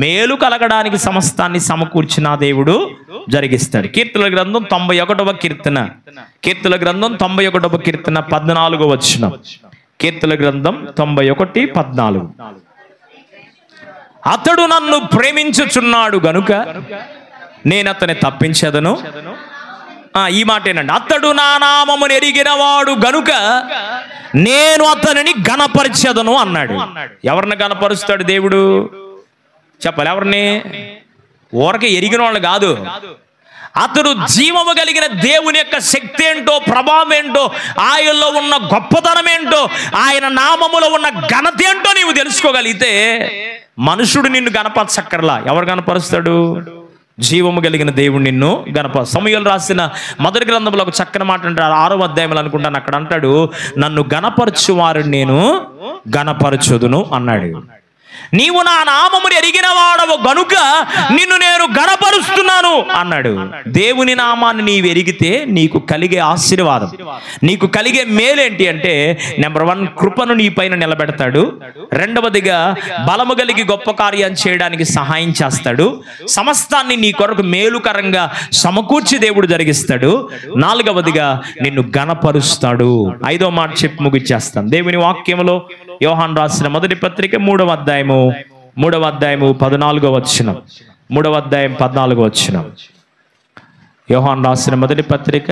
S1: మేలు కలగడానికి సమస్తాన్ని సమకూర్చిన దేవుడు జరిగిస్తాడు. కీర్తనల గ్రంథం 91వ కీర్తన, కీర్తనల గ్రంథం 91వ కీర్తన 14వ వచనం. కీర్తనల గ్రంథం 91:14. అతడు నన్ను ప్రేమించుచున్నాడు గనుక నేను అతన్ని తప్పించదను. ఈ మాటేనండి, అతడు నా నామమును ఎరిగిన వాడు గనుక నేను అతనిని గణపరచదను అన్నాడు. ఎవరిని గణపరుస్తాడు దేవుడు? చెప్పాలి, ఎవరిని? ఊరకే ఎరిగిన వాళ్ళు కాదు. అతడు జీవము కలిగిన దేవుని యొక్క శక్తి ఏంటో, ప్రభావం ఏంటో, ఆయనలో ఉన్న గొప్పతనం ఏంటో, ఆయన నామములో ఉన్న ఘనత ఏంటో నీవు తెలుసుకోగలిగితే మనుషుడు నిన్ను గణపరచక్కర్లా. ఎవరు గణపరుస్తాడు? జీవము కలిగిన దేవుడు నిన్ను సమూయేలు రాసిన మొదటి గ్రంథంలో ఒక చక్కని మాట అంటారు, 6వ అధ్యాయంలో అనుకుంటాను. అక్కడ అంటాడు, నన్ను గణపరచు వారిని నేను గణపరచుదును అన్నాడు. నీవు నా నామముని ఎరిగిన వాడవు గనుక నిన్ను నేను గణపరుస్తున్నాను అన్నాడు. దేవుని నామాన్ని నీవు ఎరిగితే నీకు కలిగే ఆశీర్వాదం, నీకు కలిగే మేలేంటి అంటే, నెంబర్ 1 కృపను నీ పైన నిలబెడతాడు. రెండవదిగా బలము కలిగి గొప్ప కార్యం చేయడానికి సహాయం చేస్తాడు. సమస్తాన్ని నీ కొరకు మేలుకరంగా సమకూర్చి దేవుడు జరిగిస్తాడు. నాలుగవదిగా నిన్ను గణపరుస్తాడు. 5వ మాట చెప్పి ముగిచ్చేస్తాను. దేవుని వాక్యములో యోహాను రాసిన మొదటి పత్రిక 3వ అధ్యాయము 14వ వచనం. 3వ అధ్యాయం 14వ వచనం. యోహాను రాసిన మొదటి పత్రిక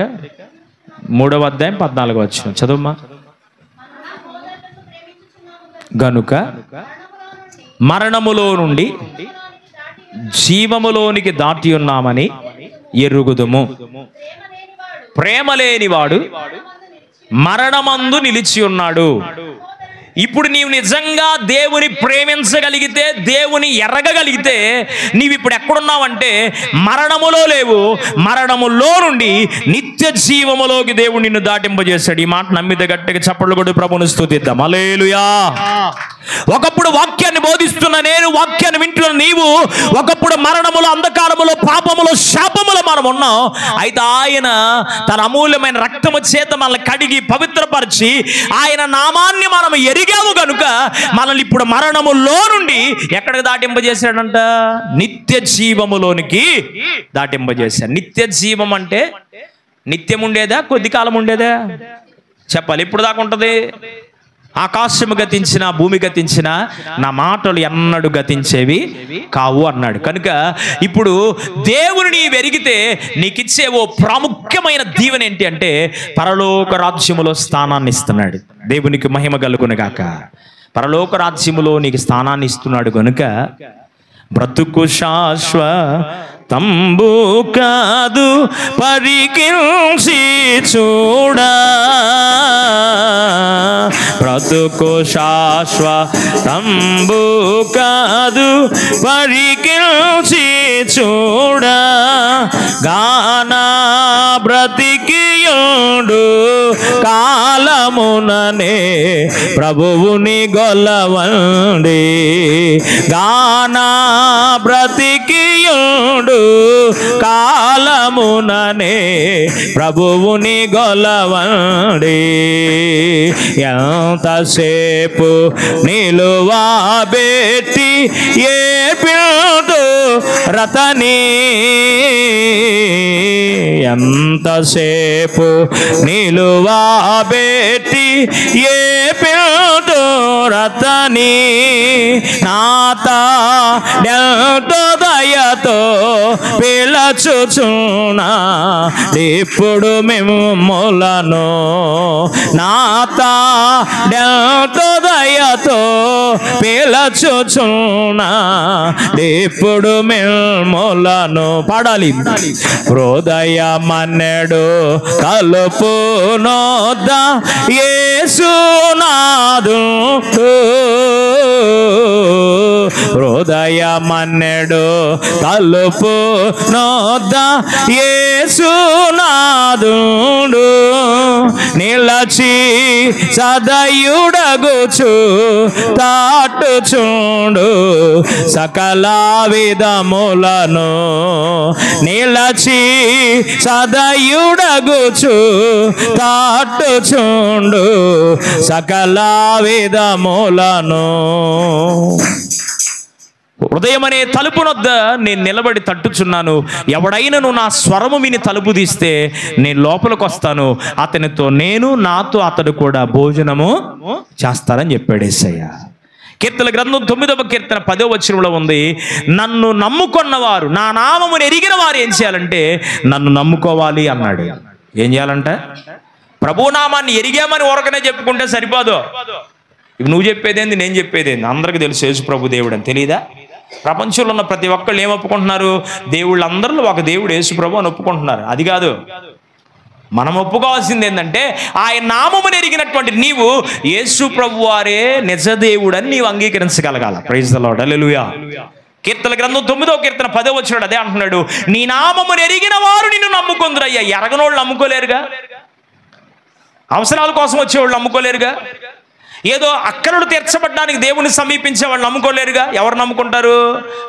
S1: 3వ అధ్యాయం 14వ వచనం చదువుమా. గనుక మరణములో నుండి జీవములోనికి దాటి ఉన్నామని ఎరుగుదుము. ప్రేమ లేనివాడు మరణమందు నిలిచి ఉన్నాడు. ఇప్పుడు నీవు నిజంగా దేవుని ప్రేమించగలిగితే, దేవుని ఎరగగలిగితే నీవు ఇప్పుడు ఎక్కడున్నావంటే మరణములో లేవు, మరణములో నుండి నిత్య జీవములోకి దేవుడు నిన్ను దాటింపజేశాడు. ఈ మాట నమ్మితే గట్టిగా చప్పట్లు కొట్టి ప్రభువును స్తుతిద్దాం. హల్లెలూయా. ఒకప్పుడు వాక్యాన్ని బోధిస్తున్న నేను, వాక్యాన్ని వింటున్న నీవు, ఒకప్పుడు మరణములో, అంధకారములో, పాపములో, శాపములో మనం ఉన్నాం. అయితే ఆయన తన అమూల్యమైన రక్తము చేత మనల్ని కడిగి పవిత్రపరిచి ఆయన నామాన్ని మనం ఎరిగాము కనుక మనల్ని ఇప్పుడు మరణములో నుండి ఎక్కడికి దాటింపజేశాడంట? నిత్య జీవములోనికి దాటింపజేశాడు. నిత్య జీవం అంటే నిత్యం ఉండేదా, కొద్ది కాలం ఉండేదా? చెప్పాలి. ఇప్పుడు దాకా ఉంటది. ఆకాశము గతించిన, భూమి గతించిన, నా మాటలు ఎన్నడూ గతించేవి కావు అన్నాడు. కనుక ఇప్పుడు దేవుని నీవు ఎరిగితే నీకిచ్చే ఓ ప్రాముఖ్యమైన దీవెన ఏంటి అంటే, పరలోక రాజ్యములో స్థానాన్ని ఇస్తున్నాడు. దేవునికి మహిమ కలుగును గాక. పరలోక రాజ్యములో నీకు స్థానాన్ని ఇస్తున్నాడు కనుక బ్రతుకు శాశ్వతంబు కాదు పరికించి చూడా, బ్రతుకు శాశ్వతంబు కాదు పరికించి చూడా, గానా బ్రతికియుండు కాలముననే ప్రభువుని గొలవండి, గానా బ్రతికియుండు కాలముననే ప్రభువుని గొలవండి, ఎంతసేపు నిలువబెట్టి ఏ పిల్తో రతని, ఎంతసేపు నిలువబెట్టి ఏ పిల్తో రతని, నాత ఎంతో దయతో పిల్ల పిలచుచున్నా ఇప్పుడు మిమ్ములను నాతో దయతో పిలచుచున్నా ఇప్పుడు మిమ్ములను పాడాలి. హృదయమన్నెడు కలుపునొద్ద యేసునాథుడు హృదయమన్నెడు కలుపునొద్ద యేసునాథుడు నిలచి సదయుడగుచు తాటుచుండు సకల విధములను నిలచి సదయుడగుచు తాటుచుండు సకల విధములను. హృదయం అనే తలుపునొద్ద నేను నిలబడి తట్టుచున్నాను. ఎవడైనను నా స్వరము విని తలుపు తీస్తే నేను లోపలికి వస్తాను, అతనితో నేను, నాతో అతడు కూడా భోజనము చేస్తారని చెప్పాడు యేసయ్య. కీర్తన గ్రంథం 9వ కీర్తన 10వ వచనంలో ఉంది, నన్ను నమ్ముకున్నవారు, నా నామమును ఎరిగిన వారు ఏం చేయాలంటే నన్ను నమ్ముకోవాలి అన్నాడు. ఏం చేయాలంట? ప్రభునామాన్ని ఎరిగామని ఊరకనే చెప్పుకుంటే సరిపోదు. ఇవి నువ్వు చెప్పేదేంది, నేను చెప్పేదేంది, అందరికీ తెలుసు యేసు ప్రభు దేవుడు అని. తెలియదా? ప్రపంచంలో ఉన్న ప్రతి ఒక్కళ్ళు ఏం ఒప్పుకుంటున్నారు? దేవుళ్ళందరిలో ఒక దేవుడు యేసు ప్రభు అని ఒప్పుకుంటున్నారు. అది కాదు, మనం ఒప్పుకోవాల్సింది ఏంటంటే ఆయన నామమును ఎరిగినటువంటి నీవు యేసు ప్రభు వారే నిజ దేవుడు అని నీవు అంగీకరించగలగాల. ప్రైజ్ ది లార్డ్, హల్లెలూయా. కీర్తన గ్రంథం 9వ కీర్తన 10వ వచనం అదే అంటున్నాడు, నీ నామమును ఎరిగిన వారు నిన్ను నమ్ముకుందరయ్యా. ఎరగనోళ్ళు నమ్ముకోలేరుగా, అవసరాల కోసం వచ్చేవాళ్ళు నమ్ముకోలేరుగా, ఏదో అక్కరలు తీర్చబడ్డానికి దేవుని సమీపించే వాళ్ళు నమ్ముకోలేరుగా. ఎవరు నమ్ముకుంటారు?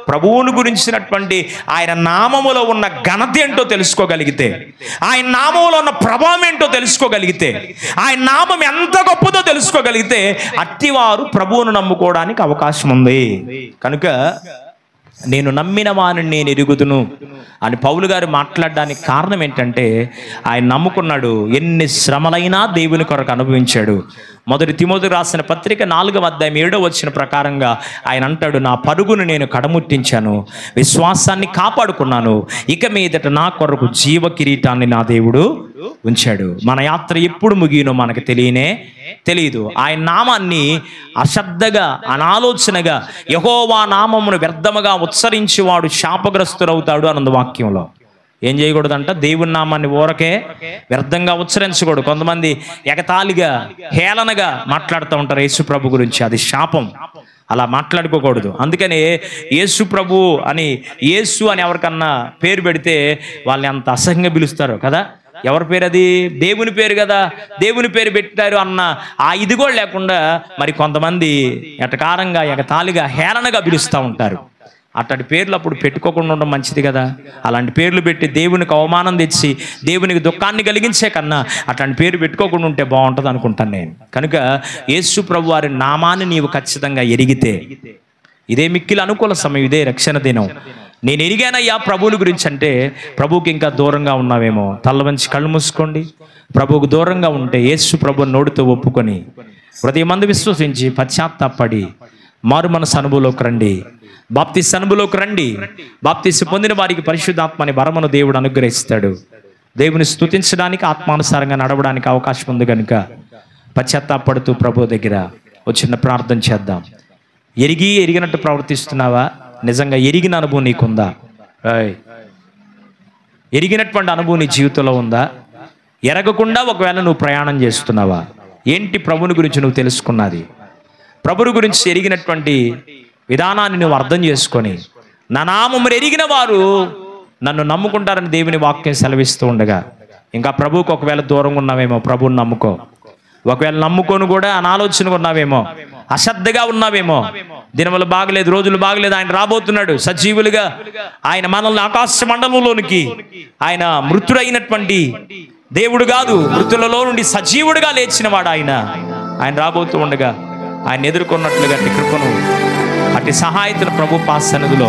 S1: ప్రభువుని గురించినటువంటి ఆయన నామములో ఉన్న ఘనత ఏంటో తెలుసుకోగలిగితే, ఆయన నామములో ఉన్న ప్రభావం ఏంటో తెలుసుకోగలిగితే, ఆయన నామం ఎంత గొప్పదో తెలుసుకోగలిగితే అట్టివారు ప్రభువును నమ్ముకోవడానికి అవకాశం ఉంది. కనుక నేను నమ్మిన వానిని నేను ఎరుగుదును అని పౌలు గారు మాట్లాడడానికి కారణం ఏంటంటే ఆయన నమ్ముకున్నాడు. ఎన్ని శ్రమలైనా దేవుని కొరకు అనుభవించాడు. మొదటి తిమోతి రాసిన పత్రిక 4వ అధ్యాయం 7వ వచనం ప్రకారంగా ఆయన అంటాడు, నా పరుగును నేను కడముట్టించాను, విశ్వాసాన్ని కాపాడుకున్నాను, ఇక మీదట నా కొరకు జీవ కిరీటాన్ని నా దేవుడు ఉంచాడు. మన యాత్ర ఎప్పుడు ముగియనో మనకు తెలియదు. ఆయన నామాన్ని అశ్రద్ధగా అనాలోచనగా యెహోవా నామమును వ్యర్థముగా ఉచ్చరించేవాడు శాపగ్రస్తుడవుతాడు అన్నది వాక్యంలో. ఏం చేయకూడదంట? దేవుని నామాన్ని ఊరకే వ్యర్థంగా ఉచ్చరించకూడదు. కొంతమంది ఎగతాళిగా హేళనగా మాట్లాడుతూ ఉంటారు యేసు ప్రభు గురించి, అది శాపం. అలా మాట్లాడుకోకూడదు. అందుకని యేసు ప్రభు అని, యేసు అని ఎవరికన్నా పేరు పెడితే వాళ్ళని అంత అసహ్యంగా పిలుస్తారు కదా. ఎవరి పేరు అది? దేవుని పేరు కదా, దేవుని పేరు పెట్టారు అన్న ఆ ఇది కూడా లేకుండా మరి కొంతమంది ఎటకారంగా ఎగతాళిగా హేళనగా పిలుస్తూ ఉంటారు. అట్లాంటి పేర్లు అప్పుడు పెట్టుకోకుండా ఉండడం మంచిది కదా. అలాంటి పేర్లు పెట్టి దేవునికి అవమానం తెచ్చి దేవునికి దుఃఖాన్ని కలిగించే కన్నా అట్లాంటి పేరు పెట్టుకోకుండా ఉంటే బాగుంటుంది అనుకుంటాను నేను. కనుక యేసు ప్రభు వారి నామాన్ని నీవు ఖచ్చితంగా ఎరిగితే, ఇదే మిక్కిలి అనుకూల సమయం, ఇదే రక్షణ దినం. నేను ఎరిగానయ్యా ప్రభువుని గురించి అంటే ప్రభువుకి ఇంకా దూరంగా ఉన్నావేమో. తల్ల వంచి కళ్ళు మూసుకోండి. ప్రభువుకు దూరంగా ఉంటే యేసు ప్రభు నోటితో ఒప్పుకొని హృదయమందు విశ్వసించి పశ్చాత్తాపడి మారు మనసు అనుభవంలోకి రండి, బాప్తిస్మ అనుభవంలోకి రండి. బాప్తిస్మ పొందిన వారికి పరిశుద్ధాత్మని వరమును దేవుడు అనుగ్రహిస్తాడు. దేవుని స్తుతించడానికి, ఆత్మానుసారంగా నడవడానికి అవకాశం ఉంది. కనుక పశ్చాత్తాపడుతూ ప్రభు దగ్గర ఒక చిన్న ప్రార్థన చేద్దాం. ఎరిగినట్టు ప్రవర్తిస్తున్నావా? నిజంగా ఎరిగిన అనుభవం నీకుందా? ఎరిగినటువంటి అనుభవం నీ జీవితంలో ఉందా? ఎరగకుండా ఒకవేళ నువ్వు ప్రయాణం చేస్తున్నావా? ఏంటి ప్రభుని గురించి నువ్వు తెలుసుకున్నది? ప్రభుని గురించి ఎరిగినటువంటి విధానాన్ని నువ్వు అర్థం చేసుకొని, నా నామమును ఎరిగిన వారు నన్ను నమ్ముకుంటారని దేవుని వాక్యం సెలవిస్తూ ఉండగా ఇంకా ప్రభువుకు ఒకవేళ దూరంగా ఉన్నావేమో, ప్రభువుని నమ్ముకో. ఒకవేళ నమ్ముకొని కూడా అనాలోచనగా ఉన్నావేమో, అశ్రద్ధగా ఉన్నావేమో, దినములు బాగలేదు, రోజులు బాగలేదు, ఆయన రాబోతున్నాడు సజీవులుగా. ఆయన మనల్ని ఆకాశ మండలంలోనికి, ఆయన మృతుడైనటువంటి దేవుడు కాదు, మృతులలో నుండి సజీవుడిగా లేచిన వాడు ఆయన రాబోతూ ఉండగా ఆయన ఎదుర్కొన్నట్లుగా అట్టి కృపను, అట్టి సహాయతను ప్రభు పాద సన్నిధిలో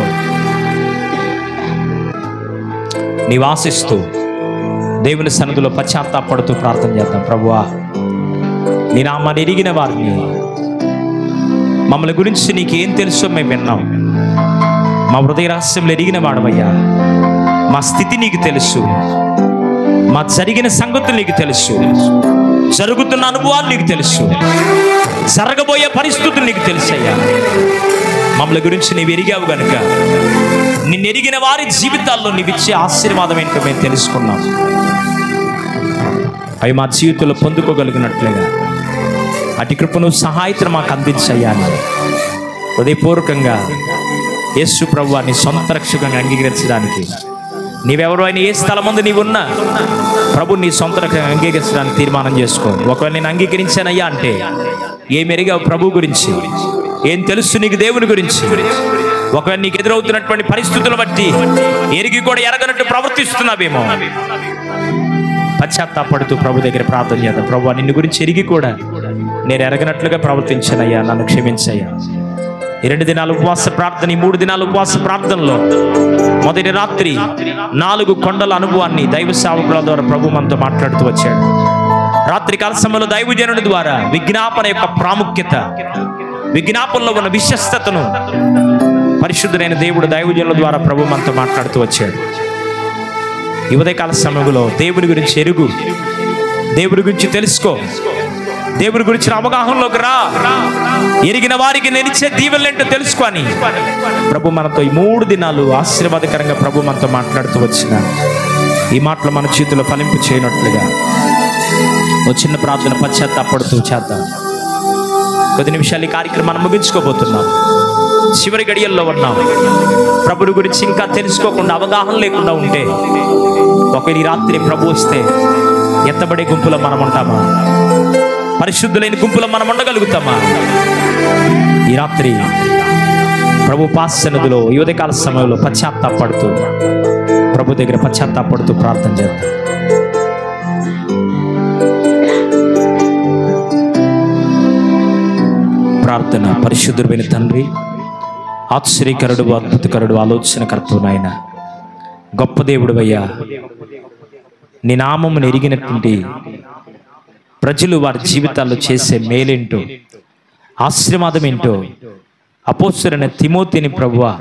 S1: నివాసిస్తూ దేవుని సన్నిధిలో పశ్చాత్తాపడుతూ ప్రార్థన చేద్దాం. ప్రభువా, నీ నామాన్ని ఎరిగిన వారిని, మమ్మల్ని గురించి నీకేం తెలుసో మేము విన్నాం. మా హృదయ రహస్యంలో ఎరిగిన వాడవయ్యా. మా స్థితి నీకు తెలుసు, మా జరిగిన సంగతులు నీకు తెలుసు, జరుగుతున్న అనుభవాలు నీకు తెలుసు, జరగబోయే పరిస్థితులు నీకు తెలుసయ్యా. మమ్మల్ని గురించి నీవు ఎరిగావు గనుక నిన్ను ఎరిగిన వారి జీవితాల్లో నీవిచ్చే ఆశీర్వాదం ఏంటో మేము తెలుసుకున్నాం. అవి మా జీవితంలో పొందుకోగలిగినట్లుగా అటు కృపను సహాయతను మాకు అందించయ్యా. హృదయపూర్వకంగా యేసు ప్రభువా నీ సొంత రక్షకంగా అంగీకరించడానికి, నీవెవరో అయినా ఏ స్థలం ముందు నీవున్నా ప్రభు నీ సొంత రక్షకంగా అంగీకరించడానికి తీర్మానం చేసుకో. ఒకవేళ నేను అంగీకరించానయ్యా అంటే ఏం ఎరిగావు ప్రభు గురించి, ఏం తెలుసు నీకు దేవుని గురించి, ఒకవేళ నీకు ఎదురవుతున్నటువంటి పరిస్థితులను బట్టి ఎరిగి కూడా ఎరగనట్టు ప్రవర్తిస్తున్నావేమో, పశ్చాత్తాపడుతూ ప్రభు దగ్గర ప్రార్థన చేద్దాం. ప్రభు నిన్ను గురించి ఎరిగి కూడా నేను ఎరగనట్లుగా ప్రవర్తించానయ్యా, నన్ను క్షమించయ్యా. ఈ 2 దినాల ఉపవాస ప్రార్థన, ఈ 3 దినాల ఉపవాస ప్రార్థనలో మొదటి రాత్రి 4 కొండల అనుభవాన్ని దైవ సేవకుల ద్వారా ప్రభు మనతో మాట్లాడుతూ వచ్చాడు. రాత్రి కాల సమయంలో దైవజనుడి ద్వారా విజ్ఞాపన యొక్క ప్రాముఖ్యత, విజ్ఞాపనలో ఉన్న విశిష్టతను పరిశుద్ధుడైన దేవుడు దైవజనుల ద్వారా ప్రభు మనతో మాట్లాడుతూ వచ్చాడు. ఈ ఉదయకాల సమయంలో దేవుని గురించి ఎరుగు, దేవుని గురించి తెలుసుకో, దేవుని గురించి అవగాహనలోకి రా, ఎరిగిన వారికి నిలిచే దీవెనలేంటో తెలుసుకొని ప్రభు మనతో ఈ 3 దినాలు ఆశీర్వాదకరంగా ప్రభు మనతో మాట్లాడుతూ వచ్చిన ఈ మాటలు మన చేతుల్లో ఫలింపు చేయనట్లుగా ఓ చిన్న ప్రార్థన పశ్చాత్తాపడుతూ చేద్దాం. కొద్ది నిమిషాలు ఈ కార్యక్రమాన్ని ముగించుకోబోతున్నాం. చివరి గడియల్లో ఉన్నాం. ప్రభుని గురించి ఇంకా తెలుసుకోకుండా అవగాహన లేకుండా ఉంటే ఒకవేళ ఈ రాత్రి ప్రభు వస్తే ఎత్తబడే గుంపులో మనం ఉంటామా? పరిశుద్ధులైన గుంపులో మనం ఉండగలుగుతామా? ఈ రాత్రి ప్రభు పాసన్నిధిలో ఈ ఉదయకాల సమయంలో పశ్చాత్తాపడుతూ ప్రభు దగ్గర పశ్చాత్తాపడుతూ ప్రార్థన చేద్దాం. ప్రార్థన. పరిశుద్ధుడైన తండ్రి, ఆశ్చర్యకరుడు, అద్భుతకరుడు, ఆలోచనకర్తవు నాయన, గొప్ప దేవుడు అయ్యా, నీ నామమును ఎరిగినటువంటి ప్రజలు వారి జీవితాల్లో చేసే మేలేంటో, ఆశీర్వాదం ఏంటో అపోస్తలుడైన తిమోతిని ప్రభువా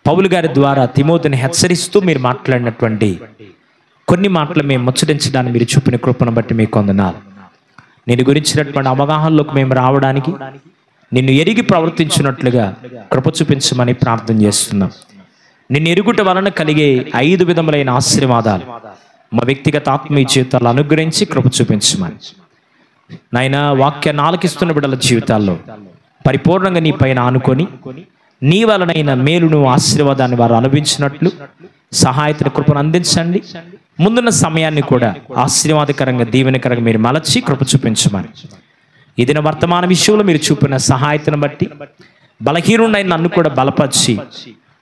S1: పౌలు గారి ద్వారా తిమోతిని హెచ్చరిస్తూ మీరు మాట్లాడినటువంటి కొన్ని మాటలు మేము ముచ్చటించడానికి మీరు చూపిన కృపను బట్టి మీకు వందనాలు. నేను గురించినటువంటి అవగాహనలోకి మేము రావడానికి, నిన్ను ఎరిగి ప్రవర్తించినట్లుగా కృప చూపించమని ప్రార్థన చేస్తున్నాం. నిన్ను ఎరుగుట వలన కలిగే 5 విధములైన ఆశీర్వాదాలు మా వ్యక్తిగత ఆత్మీయ జీవితాలు అనుగ్రహించి కృప చూపించమని నాయన, వాక్యాన్ని ఆలకిస్తున్న బిడ్డల జీవితాల్లో పరిపూర్ణంగా నీ పైన ఆనుకొని నీ వలనైన మేలును ఆశీర్వాదాన్ని వారు అనుభవించినట్లు సహాయతను కృపను అందించండి. ముందున్న సమయాన్ని కూడా ఆశీర్వాదకరంగా దీవెనకరంగా మీరు మలచి కృప చూపించమని, ఇదిన వర్తమాన విషయంలో మీరు చూపిన సహాయతను బట్టి బలహీనుడైన నన్ను కూడా బలపరిచి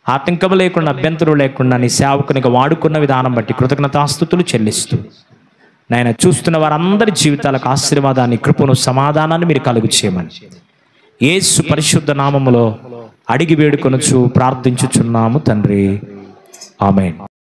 S1: ఆటంకం లేకుండా, అభ్యంతరం లేకుండా నీ సేవకునిగా వాడుకున్న విధానం బట్టి కృతజ్ఞతాస్తుతులు చెల్లిస్తూ నాయన, చూస్తున్న వారందరి జీవితాలకు ఆశీర్వాదాన్ని, కృపను, సమాధానాన్ని మీరు కలుగు చేయమని యేసు పరిశుద్ధ నామములో అడిగి వేడుకొనుచు ప్రార్థించుచున్నాము తండ్రి. ఆమేన్.